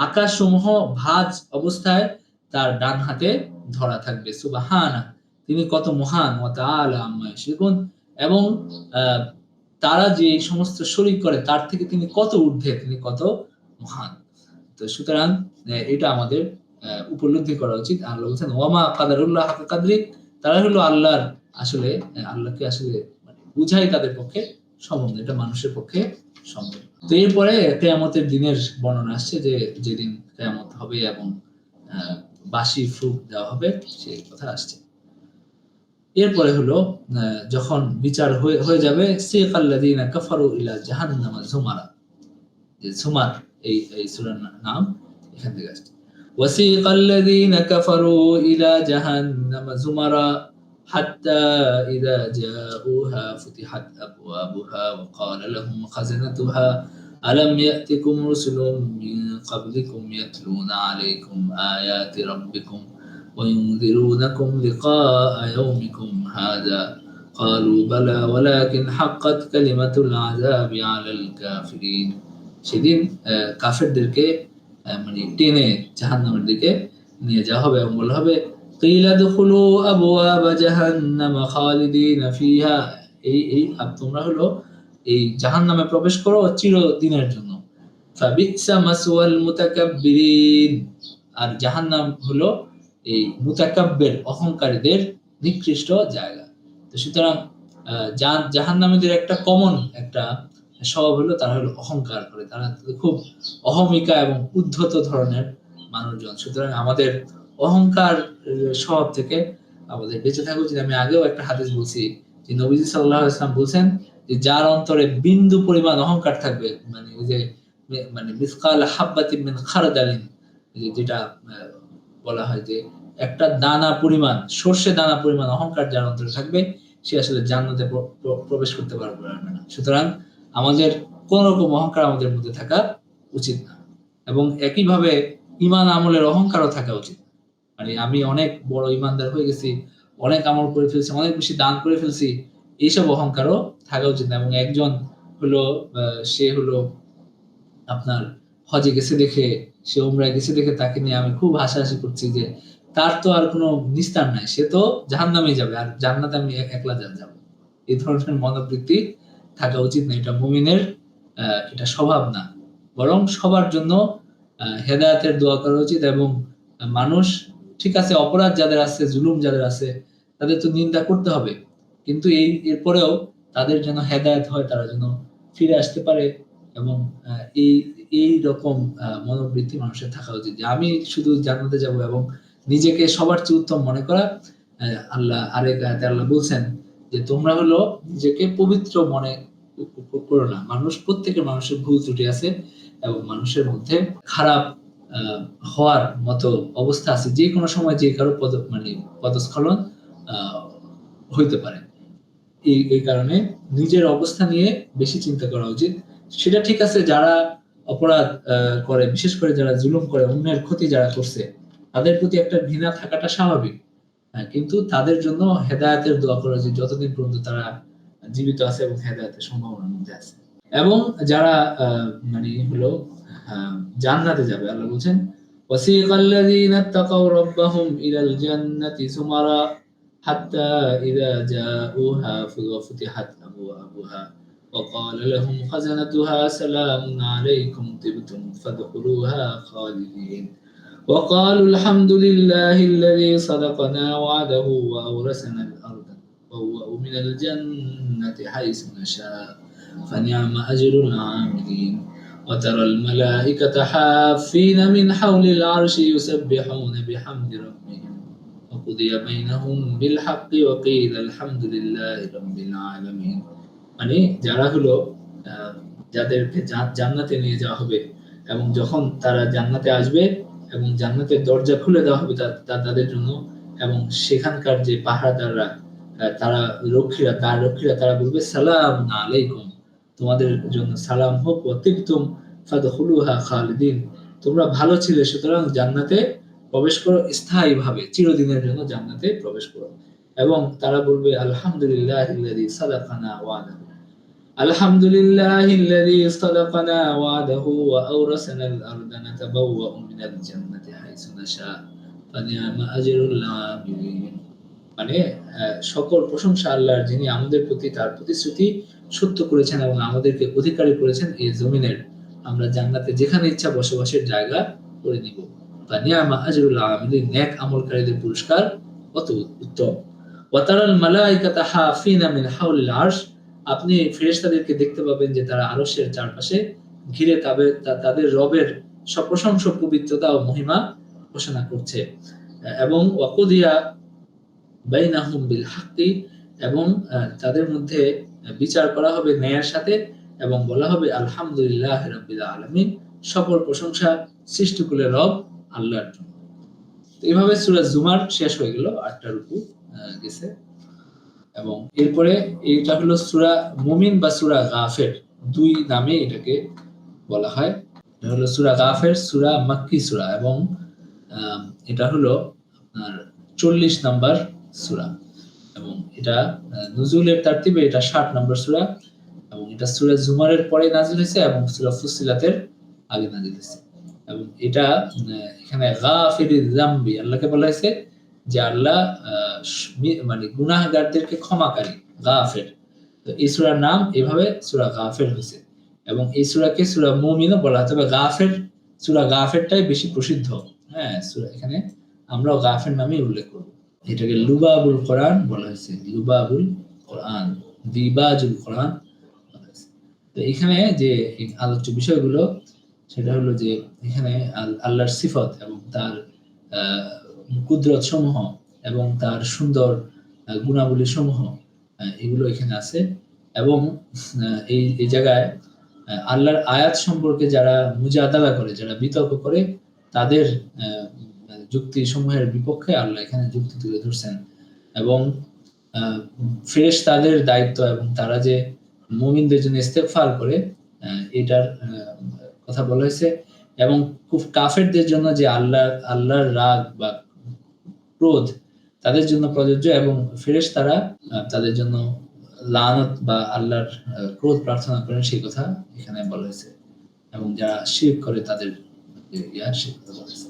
আকাশ সমূহ ভাঁজ অবস্থায় তার ডান হাতে ধরা থাকবে। সুবহানা, তিনি কত মহান, ওয়া তাআলা আম্মা ইউশরিকুন, এবং তারা যে সমস্ত শরীক করে তার থেকে তিনি কত ঊর্ধ্বে, তিনি কত মহান। তো সুতরাং এটা আমাদের উপলব্ধি করা উচিত। আল্লাহ বলছেন ওয়ামা কাদারুল্লাহ হাক্কা কাদরি, তারা হলো আল্লাহর আসলে আল্লাহকে আসলে মানে বুঝাই তাদের পক্ষে সম্ভব না, এটা মানুষের পক্ষে সম্ভব। তো এরপরে কিয়ামতের দিনের বর্ণনা আসছে যে যেদিন কিয়ামত হবে এবং বাঁশি ফুঁক দেওয়া হবে সেই কথা আসছে। এরপরে হলো যখন বিচার হয়ে যাবে সিকাল্লাযীনা কাফারু ইলা জাহান্নামা যুমারা, যে যুমার এই সূরার নাম এখান থেকে আসছে। ওয়াসিকাল্লাযীনা কাফারু ইলা জাহান্নামা যুমারা হাত্তা ইযা জাউহা ফুতিহাত আবওয়াবুহা ওয়া ক্বালা লাহুম খাযানাতুহা আলাম ইয়াতিকুম রুসুলুম মিন ক্বাবলিকুম ইয়াতলুনা আলাইকুম আয়াতি রাব্বিকুম وينذرونكم لقاء يومكم هذا قالوا بلى ولكن حقت كلمة العذاب على الكافرين। সেদিন কাফেরদেরকে মানে টেনে জাহান্নামের দিকে নিয়ে যাওয়া হবে এবং বলা হবে কিলা দুখুলু আবওয়াবা জাহান্নাম খালিদিনা ফিহা, এই তোমরা হলো এই জাহান্নামে প্রবেশ করো চিরদিনের জন্য। ফাবিসা মাসওয়াল মুতাকাব্বিরিন, আর জাহান্নাম হলো এই মুতাকাব্বির অহংকারীদের নিকৃষ্ট জায়গা। তো সুতরাং জাহান্নামীদের একটা কমন একটা স্বভাব হলো তারা হলো অহংকার করে, তারা খুব অহমিকা এবং উদ্ধত ধরনের মানুষজন। সুতরাং আমাদের অহংকার স্বভাব থেকে আমাদের বেঁচে থাকা উচিত। আমি আগেও একটা হাদিস বলছি যে নবীজি সাল্লাল্লাহু আলাইহি ওয়াসাল্লাম বলছেন যে যার অন্তরে বিন্দু পরিমাণ অহংকার থাকবে, মানে ওই যে মানে মিসকাল হাব্বাতিন মিন খারদালিন, যেটা বলা হয় যে একটা দানা পরিমাণ, সর্ষে দানা পরিমাণ অহংকার যার অন্তরে থাকবে সে আসলে জান্নাতে প্রবেশ করতে পারবে না। সুতরাং আমাদের কোন রকম অহংকার আমাদের মধ্যে থাকা উচিত না, এবং একইভাবে ঈমান আমলের অহংকারও থাকা উচিত। মানে আমি অনেক বড় ঈমানদার হয়ে গেছি, অনেক আমল করে ফেলছি, অনেক বেশি দান করে ফেলছি, এইসব অহংকারও থাকা উচিত না। এবং একজন হলো সে হলো আপনার হজে গেছে দেখে, সে উমরায় গেছে দেখে তাকে নিয়ে আমি খুব হাসাহাসি করছি যে তার তো আর কোনো নিস্তার নাই, সে তো জাহান্নামেই যাবে, আর জান্নাতে আমি একলা যাব। এই ধরনের মনোবৃত্তি থাকা উচিত না। এটা মুমিনের এটা স্বভাব না, বরং সবার জন্য হেদায়েতের দোয়া করা উচিত। এবং মানুষ ঠিক আছে, অপরাধ যাদের আছে, জুলুম যাদের আছে, তাদের তো নিন্দা করতে হবে, কিন্তু এরপরেও তাদের যেন হেদায়েত হয়, তারা যেন ফিরে আসতে পারে। এবং এই রকম মনোবৃত্তি মানুষের থাকা উচিত যে আমি শুধু জান্নাতে যাব এবং নিজেকে সবার চেয়ে উত্তম মনে করা। আল্লাহ আরেক আয়াতে আল্লাহ বলছেন যে তোমরা হলো নিজেকে পবিত্র মনে করো না। প্রত্যেকের মানুষের ভুল ত্রুটি আছে এবং মানুষের মধ্যে খারাপ হওয়ার মতো অবস্থা আছে, যে কোনো সময় যে কারো পদস্খলন হইতে পারে। এই কারণে নিজের অবস্থা নিয়ে বেশি চিন্তা করা উচিত। সেটা ঠিক আছে, যারা অপরাধ করে, বিশেষ করে যারা জুলুম করে, অন্যের ক্ষতি যারা করছে, তাদের প্রতি একটা ঘৃণা থাকাটা স্বাভাবিক, কিন্তু তাদের জন্য হেদায়েতের দোয়া করা উচিত যতদিন পর্যন্ত তারা জীবিত আছে এবং হেদায়েতের সম্ভাবনার মধ্যে আছে। এবং যারা মানে হলো জান্নাতে যাবে, আল্লাহ বলছেন ওয়াসিকাল্লাযীনা তাকাউ রাব্বাহুম ইলাল জান্নাতি সুমারা হাত্তা ইযা জাউহা ফুতিহাত আবওয়াবুহা وقال لهم خزنتها سلام عليكم طبتم فادخلوها خالدين وقالوا الحمد لله الذي صدقنا وعده وأورثنا الأرض وهو من الجنة حيث نشاء فنعم أجر العاملين وترى الملائكة حافين من حول العرش يسبحون بحمد ربهم وقضي بينهم بالحق وقيل الحمد لله رب العالمين। মানে যারা হলো যাদেরকে জান্নাতে নিয়ে যাওয়া হবে এবং যখন তারা জান্নাতে আসবে এবং জান্নাতের দরজা খুলে দেওয়া হবে তাদের জন্য, এবং সেখানকার যে পাহারাদাররা, তারা রক্ষীরা তারা বলবে সালাম আলাইকুম, তোমাদের জন্য সালাম হোক, ওয়াতিবতুম ফাদখুলুহা খালিদিন, তোমরা ভালো ছিলে সুতরাং জান্নাতে প্রবেশ করো স্থায়ীভাবে, চিরদিনের জন্য জান্নাতে প্রবেশ করো। এবং তারা বলবে আলহামদুলিল্লাহিল্লাযী সাদাকানা ওয়াদাহু, আলহামদুলিল্লাহিল্লাযী সাদাকানা ওয়াদাহু ওয়া আওরাসানাল আরদা নাতাবাওয়াউ মিনাল জান্নাতি হাইসু নাশা ফানিআমা আজরুল আমিলিন। মানে সকল প্রশংসা আল্লাহর, যিনি আমাদের প্রতি তার প্রতিশ্রুতি সত্য করেছেন এবং আমাদেরকে অধিকারী করেছেন এই জমিনের, আমরা জান্নাতে যেখানে ইচ্ছা বসবাসের জায়গা করে নিব। ফানিআমা আজরুল আমিলিন, নেক আমলকারীদের পুরস্কার কত উত্তম। ওয়া তারাল মালাইকাতা হাফিনা মিন হাওলিল আরশ, আপনি ফেরেশতাদেরকে দেখতে পাবেন যে তারা আরশের চারপাশে ঘিরে তাদের রবের সপ্রশংস পবিত্রতা ও মহিমা ঘোষণা করছে। এবং ওয়াকুদিয়া বাইনাহুম বিল হাক্কি, এবং তাদের মধ্যে বিচার করা হবে ন্যায়ের সাথে, এবং বলা হবে আলহামদুলিল্লাহি রাব্বিল আলামিন, সকল প্রশংসা সৃষ্টিকুলের রব আল্লাহর জন্য। এইভাবে সূরা জুমার শেষ হয়ে গেল, 8টা রুকু গেছে। এবং এরপরে এটা হলো সূরা মুমিন বা সূরা গাফির, দুই নামে এটাকে বলা হয়। এটা হলো সূরা গাফির, সূরা মাক্কি সূরা, এবং এটা হলো আপনার 40 নাম্বার সূরা, এবং এটা নুজুলের তারতিবে এটা 60 নাম্বার সূরা, এবং এটা সূরা জুমারের পরে নাযিল হয়েছে এবং সূরা ফুসিলাতের আগে নাযিল হয়েছে। এবং এটা এখানে গাফিরিজ যামবি, আল্লাহকে বলা হয়েছে যে আল্লাহ মানে গুনাহগারদেরকে ক্ষমাকারী, গাফের। তো এই সূরার নাম এভাবে সূরা গাফির হয়েছে, এবং এই সূরাকে সূরা মুমিনও বলা হয়, তবে গাফির, সূরা গাফিরটাই বেশি প্রসিদ্ধ। হ্যাঁ, সূরা এখানে আমরাও গাফির নামেই উল্লেখ করব। এটাকে লুবাবুল কোরআন বলা হয়েছে, লুবাবুল কোরআন, দিবাজুল কোরআন বলা হয়েছে। তো এখানে যে আলোচ্য বিষয়গুলো, সেটা হলো যে এখানে আল্লাহর সিফত এবং তার কুদরত সমূহ এবং তার সুন্দর গুণাবলী সমূহ, এগুলো এখানে আছে। এবং এই জায়গায় আল্লাহর আয়াত সম্পর্কে যারা মুজাদালা করে, যারা বিতর্ক করে, তাদের যুক্তি সমূহের বিপক্ষে আল্লাহ এখানে যুক্তি তুলে ধরছেন। এবং ফেরেশতাদের দায়িত্ব এবং তারা যে মুমিনদের জন্য ইস্তেগফার করে, এটার কথা বলা হয়েছে। এবং কাফেরদের জন্য যে আল্লাহর রাগ বা ক্রোধ তাদের জন্য প্রযোজ্য, এবং ফেরেশতারা তাদের জন্য লানত বা আল্লাহর ক্রোধ প্রার্থনা করেন, সেই কথা এখানে বলা হয়েছে। এবং যারা শিরক করে তাদের সেই কথা বলা হয়েছে।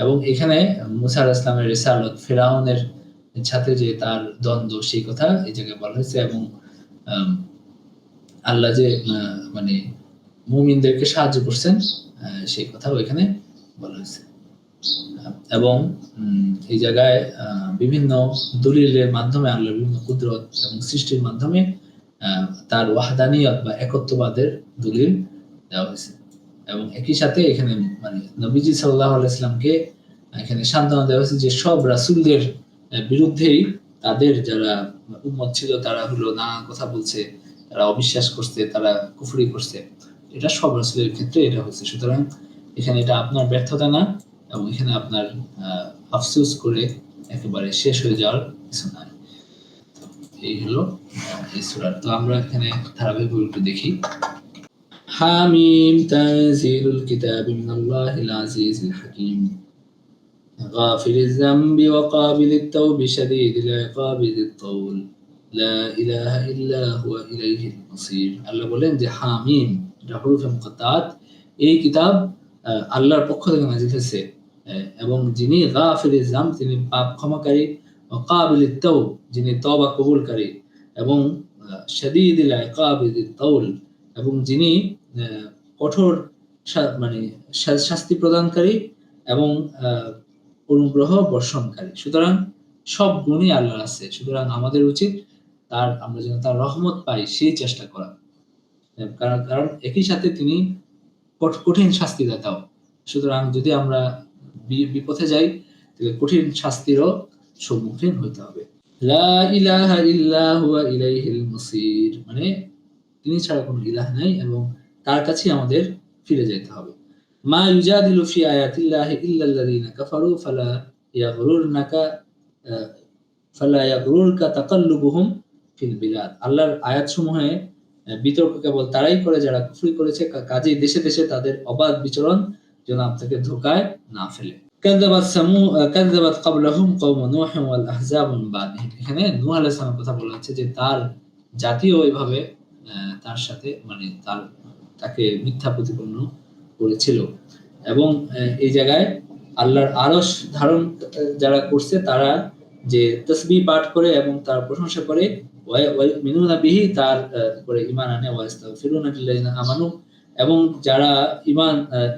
এবং এখানে মুসা আলাইহিস সালামের রিসালাত, ফিরাউনের সাথে যে তার দ্বন্দ্ব, সেই কথা এই জায়গায় বলা হয়েছে। এবং আল্লাহ যে মানে মুমিনদেরকে সাহায্য করছেন, সেই কথাও এখানে বলা হয়েছে। এবং এই জায়গায় বিভিন্ন দলিলের মাধ্যমে আল্লাহর বিভিন্ন কুদরত এবং সৃষ্টির মাধ্যমে তার ওয়াহদানিয়ত বা একত্ববাদের দলিল দেওয়া হয়েছে। এবং একই সাথে এখানে মানে নবীজি সাল্লাল্লাহু আলাইহি ওয়াসাল্লামকে এখানে সান্ত্বনা দেওয়া হয়েছে যে সব রাসূলদের বিরুদ্ধেই তাদের যারা উম্মত ছিল তারা হলো নানা কথা বলছে, তারা অবিশ্বাস করছে, তারা কুফরি করছে। এটা সব রাসূলের ক্ষেত্রে এটা হয়েছে। সুতরাং এখানে এটা আপনার ব্যর্থতা না, এবং এখানে আপনার আফসোস করে একেবারে শেষ হয়ে যাওয়ার কিছু নাই। এই হলো এই সূরা। তো আমরা এখানে ধারাবাহিকভাবে একটু দেখি। হামিম তানজিলুল কিতাবি মিনাল্লাহিল আজিজিল হাকিম গাফিরিজ যামবি ওয়া কাবিলিত তাওবি শাদীদিল ইকাবি যিত তাওল লা ইলাহা ইল্লা হুয়া ইলাইহিল মাসির। আল্লাহ বলেন যে হামিম, এটা হুরুফে মুকাত্তাআত, এই কিতাব আল্লাহর পক্ষ থেকে নাযিল হয়েছে, এবং যিনি গাফিরিজ যামব, তিনি পাপ ক্ষমাকারী, ওয়া কাবিলিত তাওব, যিনি তওবা কবুলকারী, এবং শাদীদিল ইকাবি যিত তাওল, এবং যিনি কঠোর মানে শাস্তি প্রদানকারী এবং অনুগ্রহ বর্ষণকারী। সুতরাং সব গুণই আল্লাহর আছে। সুতরাং আমাদের উচিত আমরা যেন তার রহমত পাই সেই চেষ্টা করা। কারণ একই সাথে তিনি কঠিন শাস্তিদাতাও। সুতরাং যদি আমরা বিপথে যাই, তাহলে কঠিন শাস্তিরও সম্মুখীন হতে হবে। লা ইলাহা ইল্লা হুয়া ইলাইহিল মাসির, মানে তিনি ছাড়া কোনো ইলাহ নাই এবং তার কাছেই আমাদের ফিরে যেতে হবে। মা ইউজাদিলু ফি আয়াতিল্লাহি ইল্লাল্লাযিনা কাফারু ফালা ইয়াগরুরকা তাকাল্লুবুহুম ফিল বিলাদ। আল্লাহর আয়াতসমূহে বিতর্ক কেবল তারাই করে যারা কুফরি করেছে, কাজেই দেশে দেশে তাদের অবাধ বিচরণ যেন আপনাকে ধোঁকায় না ফেলে। কাযযাবাত ক্বাবলাহুম কওমু নূহ ওয়াল আহজাব মিন বাদিহি। এখানে নূহ আলাইহিস সালামের কথা বলা হচ্ছে যে তার জাতীয় ওইভাবে তার সাথে মানে তাকে মিথ্যা প্রতিপন্ন করেছিল। এবং এই জায়গায় আল্লাহর আরশ ধারণ যারা করছে, তারা যে তাসবিহ পাঠ করে এবং তার প্রশংসা করে, মিনুনা বিহি, তার উপরে ঈমান আনে, ওয়াস্তাগফিরুনা লিল্লাযিনা আমানু, এবং যারা ঈমান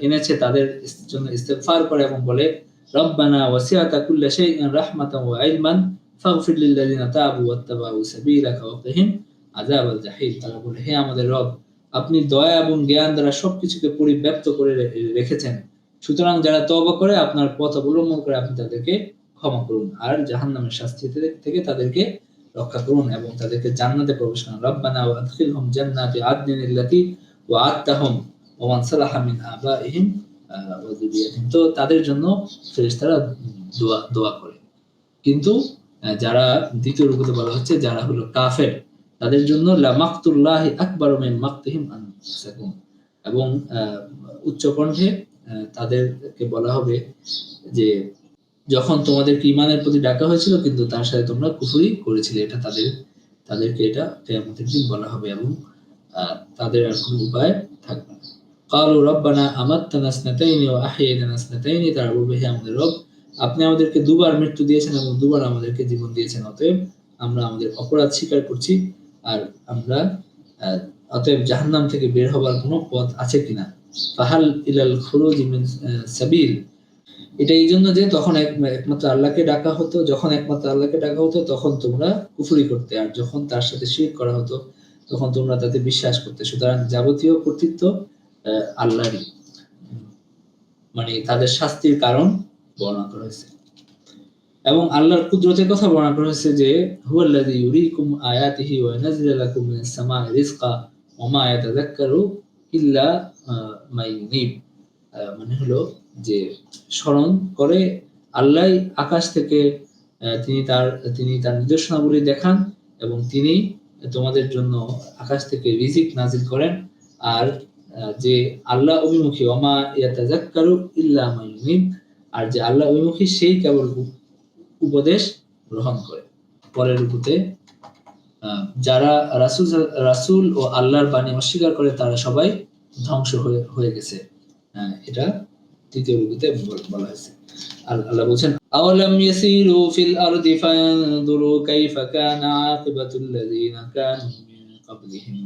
এনেছে তাদের জন্য ইস্তিগফার করে এবং বলে রব্বানা ওয়াসিআতা কুল্লা শাইইন রাহমাতান ওয়া ইলমান ফাগফির লিল্লাযিনা তাবু ওয়াত্তাবাউ সাবিলাকা ওয়া কিহিম আযাবাল জাহিম। তারা বলে, হে আমাদের রব, আপনি দয়া এবং জ্ঞান দ্বারা সবকিছুকে পরিব্যাপ্ত করে রেখেছেন, সুতরাং যারা তওবা করে আপনার পথ অবলম্বন করে আপনি তাদেরকে ক্ষমা করুন, আর জাহান্নামের শাস্তি থেকে তাদেরকে রক্ষা করুন এবং তাদেরকে জান্নাতে প্রবেশ করুন। রব্বানা ওয়া আদখিলহুম জান্নাতি আদনিন আল্লাতী ওয়া'আদতাহুম ওয়া মান সালাহা মিন আবাইহিম ওয়া যুররিয়াতিহিম। তো তাদের জন্য ফেরেশতারা দোয়া করে। কিন্তু যারা দ্বিতীয় রূপে বলা হচ্ছে, যারা হলো কাফের, তাদের জন্য লা মাকতুল্লাহি আকবারু মিন মাকতিহিম আনফুসাকুম, এবং উচ্চ কণ্ঠে তাদেরকে বলা হবে যে যখন তোমাদেরকে ঈমানের প্রতি ডাকা হয়েছিল কিন্তু তার সাথে তোমরা কুফরি করেছিলে, এটা তাদেরকে এটা কিয়ামতের দিন বলা হবে, এবং তাদের আর কোনো উপায় থাকবে না। ক্বালু রব্বানা আমাত্তানা ইসনাতাইনি ওয়া আহইয়ানা ইসনাতাইনি, তারা বলবে, হে আমাদের রব, আপনি আমাদেরকে দুবার মৃত্যু দিয়েছেন এবং দুবার আমাদেরকে জীবন দিয়েছেন, অতএব আমরা আমাদের অপরাধ স্বীকার করছি, আর আমরা অতএব জাহান্নাম থেকে বের হবার কোনো পথ আছে কিনা। ফাহাল ইলাল খুরুজি মিন সাবিল, এটা এই জন্য যে তখন একমাত্র আল্লাহকে ডাকা হতো, যখন একমাত্র আল্লাহকে ডাকা হতো তখন তোমরা কুফরি করতে, আর যখন তার সাথে শিরক করা হতো তখন তোমরা তাতে বিশ্বাস করতে। সুতরাং যাবতীয় কর্তৃত্ব আল্লাহরই, মানে তাদের শাস্তির কারণ বর্ণনা করা হয়েছে। এবং আল্লাহর কুদরতের কথা বর্ণনা করা হয়েছে যে হুয়াল্লাযী ইউরীকুম আয়াতিহি ওয়া ইয়ানজিলু লাকুম মিনাস সামাই রিজকা ওয়া মা ইয়াতাযাক্কারু ইল্লা মান ইউনীব, মানে হলো যে স্মরণ করে আল্লাহই আকাশ থেকে তিনি তার নিদর্শনাবলী দেখান এবং তিনি তোমাদের জন্য আকাশ থেকে রিজিক নাজিল করেন, আর যে আল্লাহ অভিমুখী ওমা ইয়াতাযাক্কারু ইল্লা মান ইউনীব, আর যে আল্লাহ অভিমুখী সেই কেবল উপদেশ গ্রহণ করে। পরের রূপতে যারা রাসূল ও আল্লাহর বাণী অস্বীকার করে তারা সবাই ধ্বংস হয়ে গেছে। এটা তৃতীয় রূপতে বলা হয়েছে। আল্লাহ বলছেন আওয়ালাম ইয়াসিরু ফিল আরদি ফায়ানদুরু কাইফা কানা আকিবাতুল লাযিনা কানু মিন ক্বাবলিহিম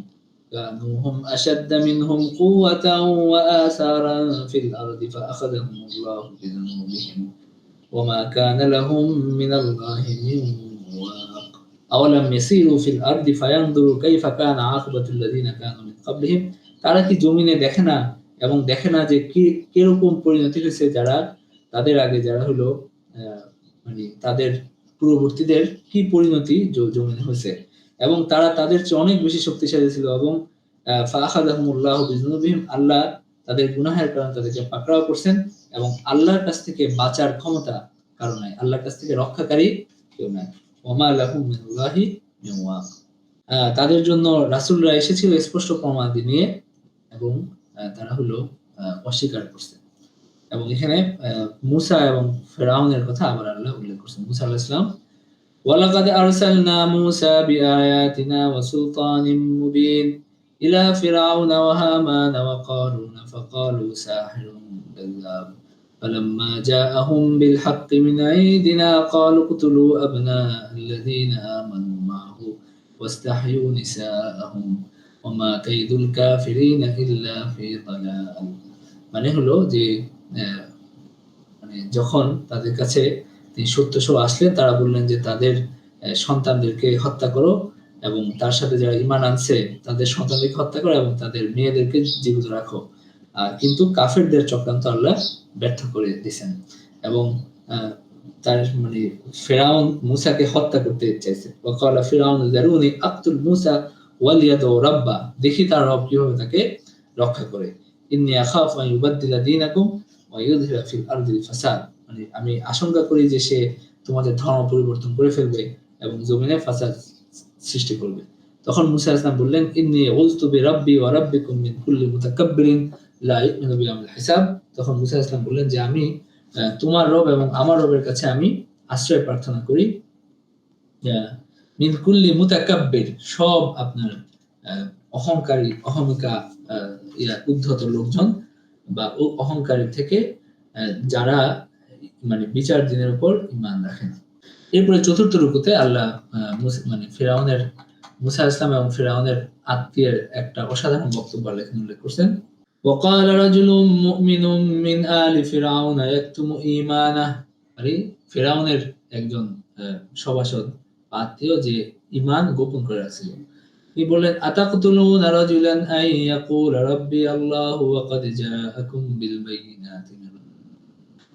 কানু হুম আশাদ্দা মিনহুম কুওয়াতান ওয়া আসারান ফিল আরদি ফাআখাযাহুমুল্লাহু বিযুনুবিহিম ওয়া মা কানা লাহুম মিনাল্লাহি মিন ওয়াক। আওয়ালাম ইয়াসিরু ফিল আরদি ফায়ানদুরু কাইফা কানা আকিবাতুল লাযিনা কানু মিন ক্বাবলিহিম, তারা কি জমিনে দেখে না এবং দেখে না যে কিরকম পরিণতি হয়েছে যারা তাদের আগে, যারা হলো মানে তাদের পূর্ববর্তীদের কি পরিণতি জমিনে হয়েছে, এবং তারা তাদের চেয়ে অনেক বেশি শক্তিশালী ছিল, এবং ফাআখাযাহুমুল্লাহু বিযুনুবিহিম, আল্লাহ তাদের গুনাহের কারণে তাদেরকে পাকড়াও করছেন, এবং আল্লাহর কাছ থেকে বাঁচার ক্ষমতা কারণ নাই, আল্লাহর কাছ থেকে রক্ষাকারী কেউ নাই। ওয়া মা লাহুম মিনাল্লাহি মিন ওয়াক, তাদের জন্য রাসূলরা এসেছিল স্পষ্ট প্রমাণাদি নিয়ে এবং তারা হলো অস্বীকার করছে। এবং এখানে মুসা এবং ফেরাউনের কথা আবার আল্লাহ উল্লেখ করছেন। মুসা আলাইহিস সালাম ওয়ালাকাদ আরসালনা মুসা বিআয়াতিনা ওয়া সুলতানিম মুবিন ইলা ফিরআউনা ওয়া হামানা ওয়া কারুন ফাকালু সাহিরুন কাযাব فلما جاءهم بالحق من عندنا قالوا اقتلوا أبناء الذين آمنوا معه واستحيوا نساءهم وما كيد الكافرين إلا في ضلال। মানে হলো যে মানে যখন তাদের কাছে তিনি সত্য সহ আসলেন তারা বললেন যে তাদের সন্তানদেরকে হত্যা করো এবং তার সাথে যারা ঈমান আনছে তাদের সন্তানদেরকে হত্যা করো এবং তাদের মেয়েদেরকে জীবিত রাখো। কিন্তু কাফেরদের চক্রান্ত আল্লাহ ব্যর্থ করে দিয়েছেন এবং তার মানে ফিরআউন মুসাকে হত্যা করতে চাইছে। ওয়াকালা ফিরআউন যারুনি আক্তুল মুসা ওয়ালিয়াদু রাব্বা, দেখি তার রব কিভাবে তাকে রক্ষা করে। ইন্নী আখাফু আন ইউবাদদিলা দীনাকুম ওয়া ইউযহিরা ফিল আরদিল ফাসাদ, মানে আমি আশঙ্কা করি যে সে তোমাদের ধর্ম পরিবর্তন করে ফেলবে এবং জমিনে ফাসাদ সৃষ্টি করবে। তখন মুসা আলাইহিস সালাম বললেন ইন্নী উযতু বিরাব্বি ওয়া রাব্বিকুম মিন কুল্লি মুতাকাব্বিরিন লা ইউমিনু বিয়াউমিল হিসাব। তখন মুসা আলাইহিস সালাম বললেন যে আমি তোমার রব এবং আমার রবের কাছে আমি আশ্রয় প্রার্থনা করি মিন কুল্লি মুতাকাব্বির, সব আপনার অহংকারী অহমিকা উদ্ধত লোকজন বা অহংকারী থেকে যারা মানে বিচার দিনের উপর ঈমান রাখেন। এরপরে চতুর্থ রুকুতে আল্লাহ মানে ফিরআউনের মুসা আলাইহিস সালাম এবং ফিরআউনের আত্মীয়ের একটা অসাধারণ বক্তব্য আল্লাহ উল্লেখ করছেন। وقال رجل مؤمن من آل فرعون يكتم إيمانه, আরে ফিরআউনের একজন সভাসদ আত্মীয় যে ঈমান গোপন করে রাখছিল, তিনি বললেন আতাকতুলুনা রাজুলান আন ইয়াকুলা রাব্বি আল্লাহু ওয়া ক্বাদ জাআকুম বিল বাইয়িনাতি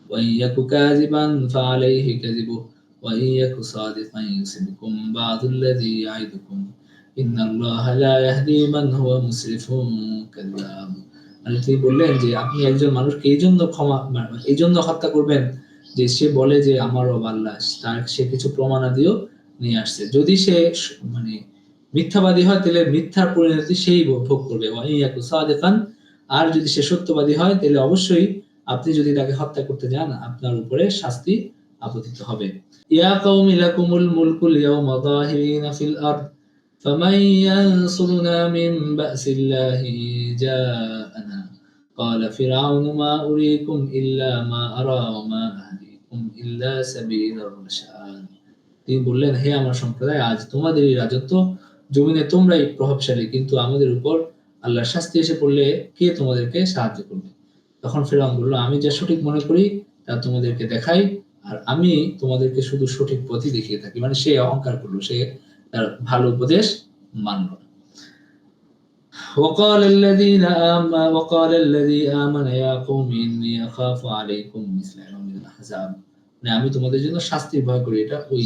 ওয়া ইয়াকু কাযিবান ফাআলাইহি কাযিবুহু ওয়া ইয়াকু সাদিকান ইউসিবকুম বা'দুল্লাযী ইয়া'iদুকুম ইন্নাল্লাহা লা ইয়াহদি মান হুয়া মুসরিফুন কাযযাব। তিনি বললেন যে আপনি একজন মানুষকে এই জন্য হত্যা করবেন যে সে বলে যে আমার রব আল্লাহ, তার সে কিছু প্রমাণাদিও নিয়ে আসছে। যদি সে মানে মিথ্যাবাদী হয় তাহলে মিথ্যার পরিণতি সেই ভোগ করবে, আর যদি সে সত্যবাদী হয় তাহলে অবশ্যই আপনি যদি তাকে হত্যা করতে যান আপনার উপরে শাস্তি আপতিত হবে। ইয়া কওমি লাকুমুল মুলকুল ইয়াওমা যাহিরিনা ফিল আরদ فمن ينصرنا من بأس الله جاءنا قال فرعون ما أريكم إلا ما أرى وما أهديكم আলাইকুম ইল্লা সাবিলার রাশাদ। তিনি বললেন, হে আমার সম্প্রদায়, আজ তোমাদেরই রাজত্ব, জমিনে তোমরাই প্রভাবশালী, কিন্তু আমাদের উপর আল্লাহর শাস্তি এসে পড়লে কে তোমাদেরকে সাহায্য করবে? তখন ফিরআউন বলল, আমি যা সঠিক মনে করি তা তোমাদেরকে দেখাই, আর আমি তোমাদেরকে শুধু সঠিক পথই দেখিয়ে থাকি। মানে সে অহংকার করলো, সে তার ভালো উপদেশ মানল না। وقال الذي آمن يا قوم إني أخاف عليكم مثل يوم الأحزاب। মানে আমি তোমাদের জন্য শাস্তির ভয় করি, এটা ওই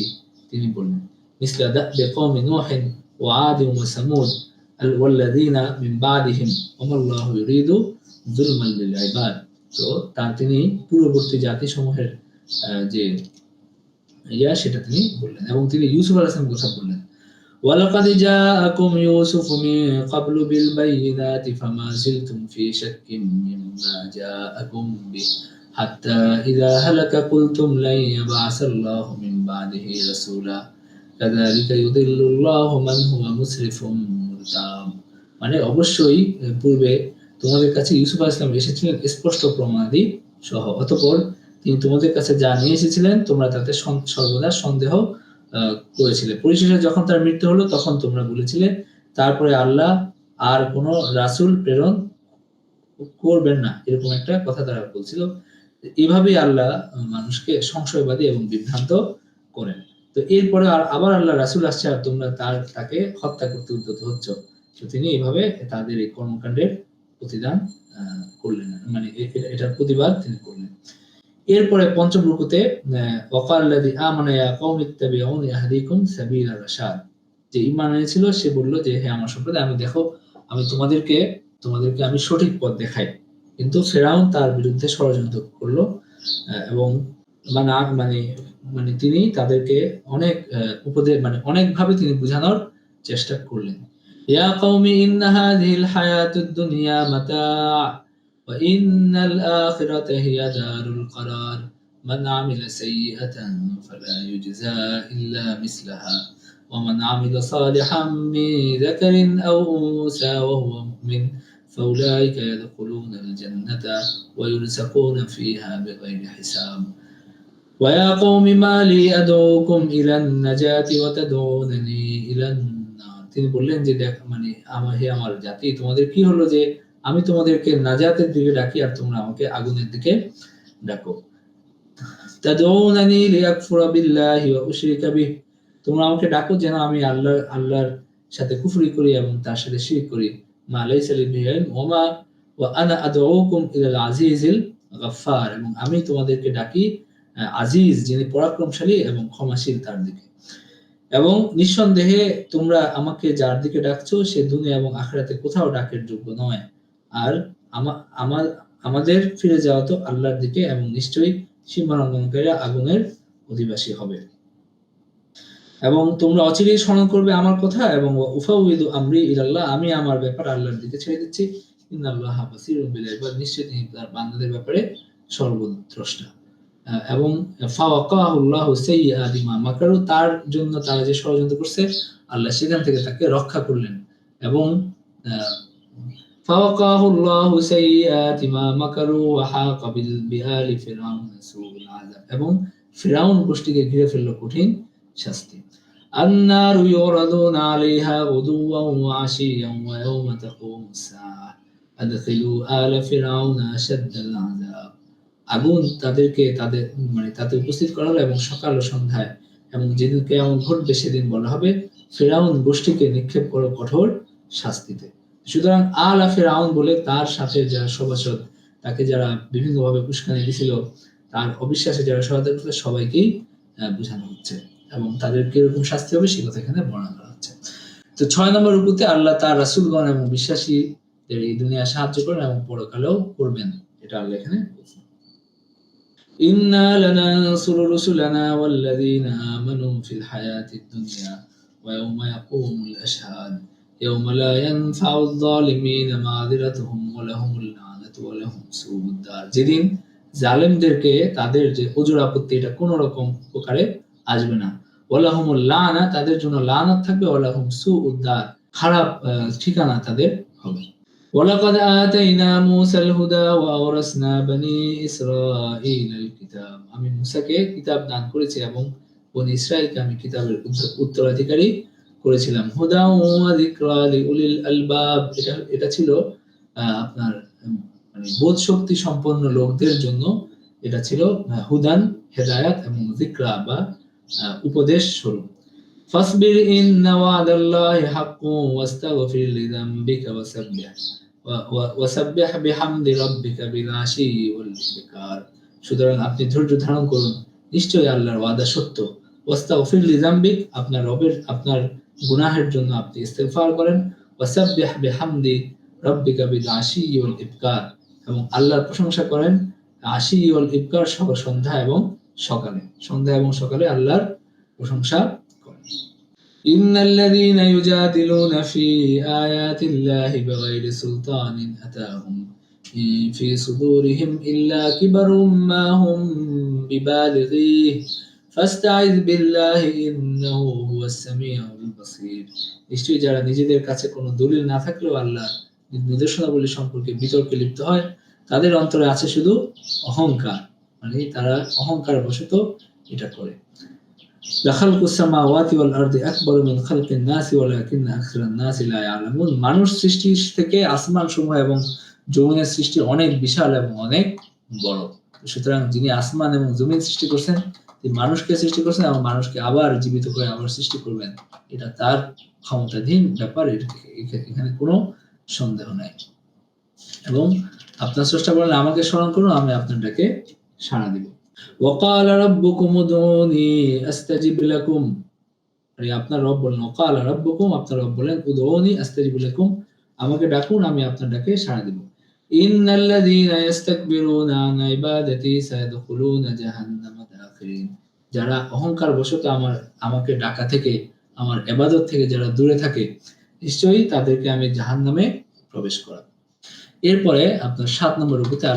তিনি বললেন। مثل دأب قوم نوح وعاد وثمود والذين من بعدهم وما الله يريد ظلما للعباد। তো তিনি পূর্ববর্তী জাতি সমূহের যে সেটা তিনি বললেন, এবং তিনি ইউসুফ আলাইহিস সালামের কথা বললেন। ولقد جاءكم يوسف من قبل بالبينات فما زلتم في شك مما جاءكم به حتى إذا هلك قلتم لن يبعث الله من بعده رسولا كذلك يضل الله من هو مسرف مرتاب। মানে অবশ্যই পূর্বে তোমাদের কাছে ইউসুফ আলাইহিস সালাম এসেছিলেন স্পষ্ট প্রমাণাদি সহ, অতঃপর তিনি তোমাদের কাছে যা নিয়ে এসেছিলেন তোমরা তাতে সর্বদা সন্দেহ করেছিলে। পরিশেষে যখন তার মৃত্যু হলো তখন তোমরা বলেছিলে তারপরে আল্লাহ আর কোন রাসূল প্রেরণ করবেন না, এরকম একটা কথা তারা বলছিল। এভাবেই আল্লাহ মানুষকে সংশয়বাদী এবং বিভ্রান্ত করেন। তো এরপরে আবার আল্লাহ রাসূল আসছে আর তোমরা তাকে হত্যা করতে উদ্যত হচ্ছ। তো তিনি এইভাবে তাদের এই কর্মকাণ্ডের প্রতিদান করলেন, মানে এটার প্রতিবাদ তিনি করলেন। এরপরে পঞ্চম রুকুতে ওয়াকাল্লাযী আমানা ইয়া কওমি ইত্তাবিউনি আহদিকুম সাবিলার রাশাদ, যে ঈমান এনেছিল সে বলল যে হে আমার সম্প্রদায়, আমি তোমাদেরকে আমি সঠিক পথ দেখাই। কিন্তু ফিরআউন তার বিরুদ্ধে ষড়যন্ত্র করলো এবং মানে তিনি তাদেরকে অনেক উপদেশ অনেকভাবে তিনি বোঝানোর চেষ্টা করলেন। ইয়া কওমি ইন্না হাযিহিল হায়াতুদ দুনিয়া মাতা' وإن الآخرة هي دار القرار من عمل سيئة فلا يجزى إلا مثلها ومن عمل صالحا من ذكر أو أنثى وهو مؤمن فأولئك يدخلون الجنة ويرزقون فيها بغير حساب ويا قوم ما لي أدعوكم إلى النجاة وتدعونني إلى النار। তিনি বললেন যে হে আমার জাতি, তোমাদের কি হলো যে আমি তোমাদেরকে নাজাতের দিকে ডাকি আর তোমরা আমাকে আগুনের দিকে ডাকো। তাদউনানি লিয়াকফুরা বিল্লাহি ওয়া উশরিকা বিহি, তোমরা আমাকে ডাকো যেন আমি আল্লাহর সাথে কুফরি করি এবং তার সাথে শিরক করি। মা লাইসা লি বিহি ওয়া আনা আদউকুম ইলাল আজিজিল গাফফার, এবং আমি তোমাদেরকে ডাকি আজিজ যিনি পরাক্রমশালী এবং ক্ষমাশীল তার দিকে। এবং নিঃসন্দেহে তোমরা আমাকে যার দিকে ডাকছো সে দুনিয়া এবং আখিরাতে কোথাও ডাকের যোগ্য নয়, আর আমাদের ফিরে যাওয়া তো আল্লাহর দিকে, এবং নিশ্চয়ই সীমালঙ্ঘনকারীরা আগুনের অধিবাসী হবে। এবং তোমরা অচিরেই স্মরণ করবে আমার কথা, এবং উফাউযিদু আমরি ইলাল্লাহ, আমি আমার ব্যাপার আল্লাহর দিকে ছেড়ে দিচ্ছি। ইন্নাল্লাহা বাসীরুম বিল ইবাদ, নিশ্চয়ই তিনি তার বান্দাদের ব্যাপারে সর্বদ্রষ্টা। এবং ফাওয়াকাহুল্লাহু সাইয়্যাতি মা মাকারু, তার জন্য তারা যে ষড়যন্ত্র করছে আল্লাহ সেখান থেকে তাকে রক্ষা করলেন। এবং ফাওয়াকাহুল্লাহু সাইয়্যাতি মা মাকারু ওয়া হাকা বিআলি ফিরআউন সুউল আযাব, এবং ফিরআউন গোষ্ঠীকে ঘিরে ফেলল কঠিন শাস্তি। আন-নারু ইউরাদুনা আলাইহা গুদুওয়ান ওয়া আশিয়ান ওয়া ইয়াওমা তাকুমুস সাআহ আদখিলু আলা ফিরআউনা আশাদ্দাল আযাব, আগুন তাদেরকে তাতে উপস্থিত করা হলো এবং সকাল ও সন্ধ্যায়, এবং যেদিন কিয়ামত ঘটবে সেদিন বলা হবে ফিরআউন গোষ্ঠীকে নিক্ষেপ করো কঠোর শাস্তিতে। সুতরাং আলা ফিরআউন বলে তার সাথে যারা সভাসদ, তাকে যারা বিভিন্নভাবে উস্কানি দিছিল, তার অবিশ্বাসে যারা সহায়তা করছিল সবাইকেই বোঝানো হচ্ছে, এবং তাদের কিরকম শাস্তি হবে সে কথা এখানে বর্ণনা করা হচ্ছে। তো 6 নম্বর রুকুতে আল্লাহ তার রাসূলগণ এবং বিশ্বাসীদের এই দুনিয়া সাহায্য করেন এবং পরকালেও করবেন, এটা আল্লাহ এখানে বলছেন। ইন্না লানানসুরু রুসুলানা ওয়াল্লাযীনা আমানু ফিল হায়াতিদ দুনিয়া ওয়া ইয়াওমা ইয়াকুমুল আশহাদ ইয়াওমা লা ইয়ানফাউয যালিমিনা মাযিরাতুহুম ওয়া লাহুমুল লানাতু ওয়া লাহুম সুউদ দার, যেদিন জালেমদেরকে তাদের যে ওজর আপত্তি এটা কোন রকম উপকারে আসবে না। ওয়া লাহুমুল লানা, তাদের জন্য লানাত থাকবে, ওয়া লাহুম সুউদ দার, খারাপ ঠিকানা তাদের হবে। ওয়ালাকাদ আতাইনা মূসাল হুদা ওয়া আওরাসনা বনি ইসরাঈলাল কিতাব। আমি মূসাকে কিতাব দান করেছি এবং বনি ইসরাইলকে আমি কিতাবের উত্তরাধিকারী করেছিলাম। হুদা ওয়া যিকরা লিউলিল আলবাব, এটা ছিল আপনার মানে বোধ শক্তি সম্পন্ন লোকদের জন্য এটা ছিল হুদান, হেদায়াত, এবং যিকরা বা উপদেশ স্বরূপ। ফাসবির ইন্না ওয়াদাল্লাহি হাক্কুন ওয়াস্তাগফির লিযামবিকা ওয়াসাব্বিহ বিহামদি রাব্বিকা বিল আশি ওয়াল ইবকার। সুতরাং আপনি ধৈর্য ধারণ করুন, নিশ্চয়ই আল্লাহর ওয়াদা সত্য। ওয়াস্তাগফির লিযামবিক, আপনার গুনাহের জন্য আপনি ইস্তিগফার করেন। ওয়াসাব্বিহ বিহামদি রাব্বিকা বিল আশি ওয়াল ইবকার, এবং আল্লাহর প্রশংসা করেন আশি ওয়াল ইবকার, সন্ধ্যা এবং সকালে আল্লাহর প্রশংসা করেন। ইন্নাল্লাযীনা ইউজাদিলুনা ফি আয়াতিল্লাহি বিগাইরি সুলতানিন আতাহুম ইন ফি সুদুরিহিম ইল্লা কিবারুম মা হুম বিবালিগিহি ফাস্তাইয বিল্লাহি ইন্নাহু হুয়াস সামিউল বাসীর। নিশ্চয়ই যারা নিজেদের কাছে কোনো দলিল না থাকলেও আল্লাহ নিদর্শনাবলী সম্পর্কে বিতর্কে লিপ্ত হয়, তাদের অন্তরে আছে শুধু অহংকার, মানে তারা অহংকার বশত এটা করে। লাখালকুস সামাওয়াতি ওয়াল আরদি আকবারু মিন খালকিন নাসি ওয়ালাকিন্না আকসারান নাসি লা ইয়ালামুন। মানুষ সৃষ্টি থেকে আসমান সমূহ এবং জমিনের সৃষ্টি অনেক বিশাল এবং অনেক বড়। সুতরাং যিনি আসমান এবং জমিন সৃষ্টি করছেন, তিনি মানুষকে সৃষ্টি করছেন এবং মানুষকে আবার জীবিত করে আবার সৃষ্টি করবেন, এটা তার ক্ষমতাধীন ব্যাপার, এখানে কোনো সন্দেহ নাই। এবং আপনার স্রষ্টা বলেন, আমাকে স্মরণ করুন, আমি আপনাদেরকে সাড়া দিব। وقال ربكم ادعوني استجب لكم, আপনার রব বলেন وقال ربكم, আপনার রব বলেন উদউনি আস্তাজিব লাকুম, আমাকে ডাকুন, আমি আপনার ডাকে সাড়া দেব। ইন্নাল্লাযীনা ইস্তাকবিরুনা আন ইবাদাতি সায়াদখুলুনা জাহান্নামা দাখিরিন। যারা অহংকার বশত আমাকে ডাকা থেকে, আমার ইবাদত থেকে যারা দূরে থাকে, নিশ্চয়ই তাদেরকে আমি জাহান্নামে প্রবেশ করাবো। এরপরে আপনার 7 নম্বর রুকুতে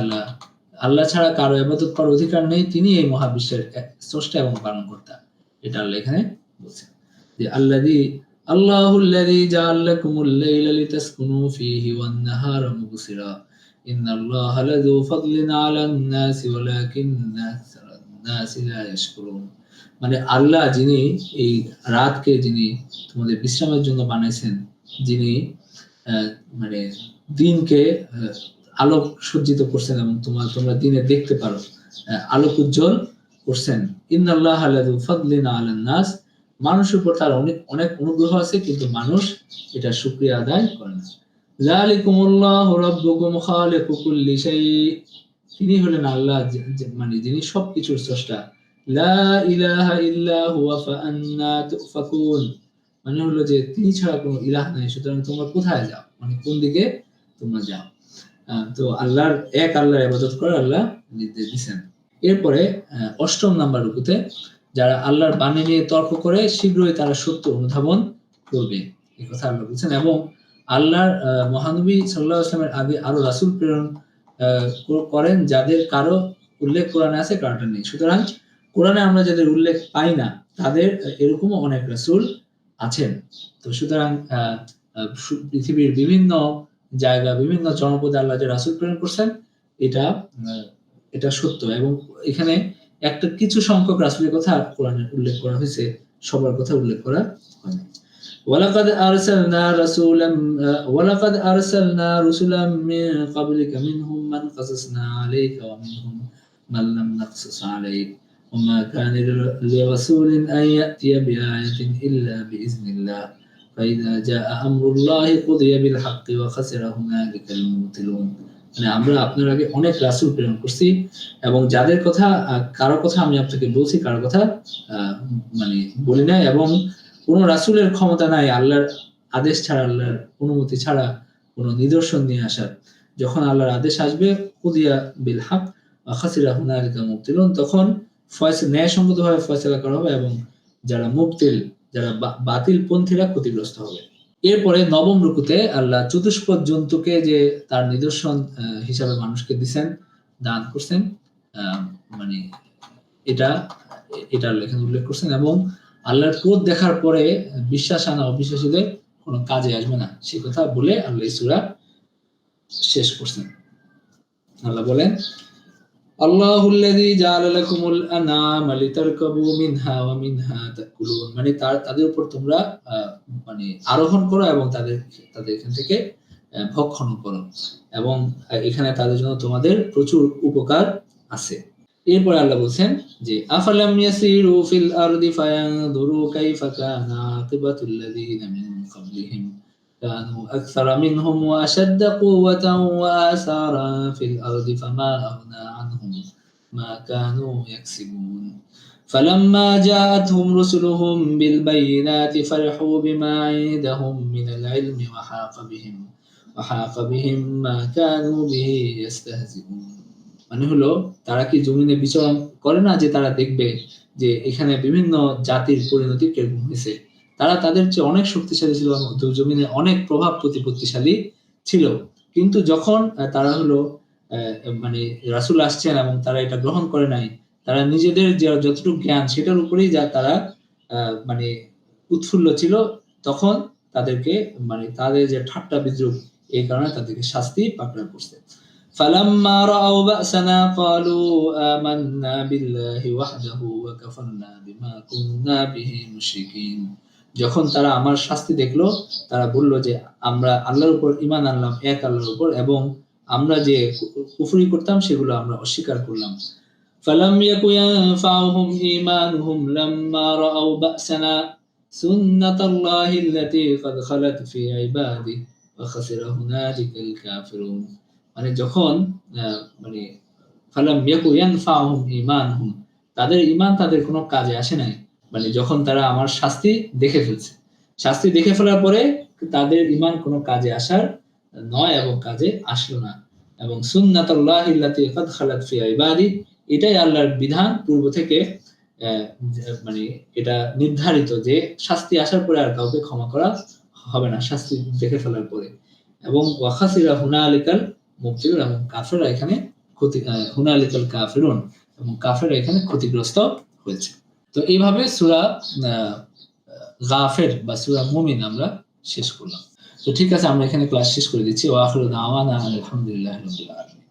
আল্লাহ ছাড়া কারো ইবাদত করার অধিকার নেই, তিনি এই মহাবিশ্বের স্রষ্টা এবং পালনকর্তা, এটা আল্লাহ এখানে বলছেন যে আল্লাহুল্লাযী জাআলা লাকুমুল লাইলা লিতাসকুনু ফীহি ওয়ান নাহারা মুবসিরা ইন্নাল্লাহা লাযু ফাদলিন আলান নাসি ওয়ালাকিন্না আকসারান নাসি লা ইয়াশকুরুন। মানে আল্লাহ যিনি এই রাতকে যিনি তোমাদের বিশ্রামের জন্য বানাইছেন, যিনি মানে দিনকে আলোক সজ্জিত করছেন এবং তোমরা দিনে দেখতে পারো, আলোক উজ্জ্বল করছেন। ইন্নাল্লাহা লাযু ফাদলিন আলান নাস, মানুষের উপর তার অনেক অনুগ্রহ আছে, কিন্তু মানুষ এটা শুকরিয়া আদায় করে না। যালিকুমুল্লাহু রাব্বুকুম খালিকু কুল্লি শাই, তিনি হলেন আল্লাহ মানে যিনি সবকিছুর স্রষ্টা। লা ইলাহা ইল্লা হুয়া ফাআন্না তুফাকুন, মানে হলো যে তিনি ছাড়া কোনো ইলাহ নাই, সুতরাং তোমরা কোথায় যাও, মানে কোন দিকে তোমরা যাও। তো আল্লাহর ইবাদত করে আল্লাহ নির্দেশ দিয়েছেন। এরপরে 8 নাম্বার রুকুতে যারা আল্লাহর বাণী নিয়ে তর্ক করে, শীঘ্রই তারা সত্য অনুধাবন করবে, এই কথা আল্লাহ বলছেন। এবং আল্লাহর মহানবী সাল্লাল্লাহু আলাইহি ওয়াসাল্লামের আগে আরো রাসূল প্রেরণ করেন, যাদের কারো উল্লেখ কোরআনে আছে, কারোটা নেই। সুতরাং কোরআনে আমরা যাদের উল্লেখ পাই না, তাদের এরকমও অনেক রাসূল আছেন। তো সুতরাং পৃথিবীর বিভিন্ন জায়গা, বিভিন্ন জনপদে আল্লাহ যে রাসূল প্রেরণ করছেন, এটা সত্য। এবং এখানে একটা কিছু সংখ্যক রাসূলের কথা কোরআনে উল্লেখ করা হয়েছে, সবার কথা উল্লেখ করা হয়নি। ওয়ালাকাদ আরসালনা রুসুলাম মিন ক্বাবলিকা মিনহুম মান কাসাসনা আলাইকা ওয়া মিনহুম মান লাম নাকসাস আলাইক ওয়া মা কানা লিরাসূলিন আন ইয়াতিয়া বিআয়াতিন ইল্লা বিইজনিল্লাহ ফাইযা জাআ আমরুল্লাহি কুদিয়া বিল হাক্কি ওয়া খাসিরা হুনালিকাল মুবতিলুন। মানে আমরা আপনার আগে অনেক রাসূল প্রেরণ করছি, এবং যাদের কথা কারো কথা আমি আপনাকে বলছি, কারো কথা মানে বলি না, এবং কোন রাসূলের ক্ষমতা নাই আল্লাহর আদেশ ছাড়া, আল্লাহর অনুমতি ছাড়া কোন নিদর্শন নিয়ে আসার। যখন আল্লাহর আদেশ আসবে, কুদিয়া বিল হক ওয়া খাসিরা হুনালিকা মুবতিলুন, তখন ন্যায়সঙ্গতভাবে ফয়সালা করা হবে এবং যারা মুবতিল, যারা বাতিল পন্থীরা ক্ষতিগ্রস্ত হবে। এরপরে 9 রুকুতে আল্লাহ চতুষ্পদ জন্তুকে যে তার নিদর্শন হিসাবে মানুষকে দিবেন, দান করছেন, মানে এটা আল্লাহ এখানে উল্লেখ করছেন। এবং আল্লাহর ক্রোধ দেখার পরে বিশ্বাস আনা অবিশ্বাসীদের কোনো কাজে আসবে না, সেই কথা বলে আল্লাহ সূরা শেষ করছেন। আল্লাহ বলেন আল্লাহুল্লাযী জাআলা লাকুমুল আনআমা লিতারকাবু মিনহা ওয়া মিনহা তাকুলুন, মানে তাদের উপর তোমরা মানে আরোহণ করো এবং তাদের এখান থেকে ভক্ষণ করো, এবং এখানে তাদের জন্য তোমাদের প্রচুর উপকার আছে। এরপরে আল্লাহ বলছেন যে আফালাম ইয়াসিরু ফিল আরদি ফায়ানজুরু কাইফা কানা আকিবাতুল লাযিনা মিন ক্বাবলিহিম কানু আকসারা মিনহুম ওয়া আশাদ্দা কুওয়াতান ওয়া আসারান ফিল আরদি ফামা আগনা আনহুম মা কানু ইয়াকসিবুন فلما جاءتهم رسلهم بالبينات فرحوا بما عندهم من العلم وحاق بهم ما كانوا به يستهزئون। মানে হলো তারা কি জমিনে বিচরণ করে না যে তারা দেখবে যে এখানে বিভিন্ন জাতির পরিণতি কিরকম হয়েছে, তারা তাদের চেয়ে অনেক শক্তিশালী ছিল, জমিনে অনেক প্রভাব প্রতিপত্তিশালী ছিল, কিন্তু যখন তারা হলো মানে রাসূল আসছেন এবং তারা এটা গ্রহণ করে নাই, তারা নিজেদের যে যতটুকু জ্ঞান সেটার উপরেই যা তারা মানে উৎফুল্ল ছিল, তখন তাদেরকে মানে তাদের যে ঠাট্টা বিদ্রুপ, এই কারণে তাদেরকে শাস্তি পাকড়াও করছে। فلما رأوا بأسنا قالوا آمنا بالله وحده وكفرنا بما كنا به مشركين। যখন তারা আমার শাস্তি দেখলো, তারা বলল যে আমরা আল্লাহর উপর ঈমান আনলাম, এক আল্লাহর উপর, এবং আমরা যে কুফরি করতাম সেগুলো আমরা অস্বীকার করলাম। فلم يكن ينفعهم إيمانهم لما رأوا بأسنا سنة الله التي قد خلت في عباده وخسر هنالك الكافرون। মানে যখন মানে ফালাম ইয়াকু ইয়ানফাহুম ঈমানহুম, তাদের ঈমান তাদের কোনো কাজে আসে নাই, মানে যখন তারা আমার শাস্তি দেখে ফেলছে, শাস্তি দেখে ফেলার পরে তাদের ঈমান কোনো কাজে আসার নয় এবং কাজে আসলো না। এবং সুন্নাতুল্লাহি আল্লাতী ক্বাদ খালাত ফি ইবাদি, এটাই আল্লাহর বিধান পূর্ব থেকে, মানে এটা নির্ধারিত যে শাস্তি আসার পরে আর কাউকে ক্ষমা করা হবে না শাস্তি দেখে ফেলার পরে। এবং ওয়া খাসিরা হুনালিকাল মুবতিলুন, এবং কাফেররা এখানে হুনালিকাল কাফিরুন, এবং কাফেররা এখানে ক্ষতিগ্রস্ত হয়েছে। তো এইভাবে সূরা গাফির বা সূরা মুমিন আমরা শেষ করলাম। তো ঠিক আছে, আমরা এখানে ক্লাস শেষ করে দিচ্ছি। ওয়া আখিরু দাওয়ানা আলহামদুলিল্লাহি রাব্বিল আলামিন।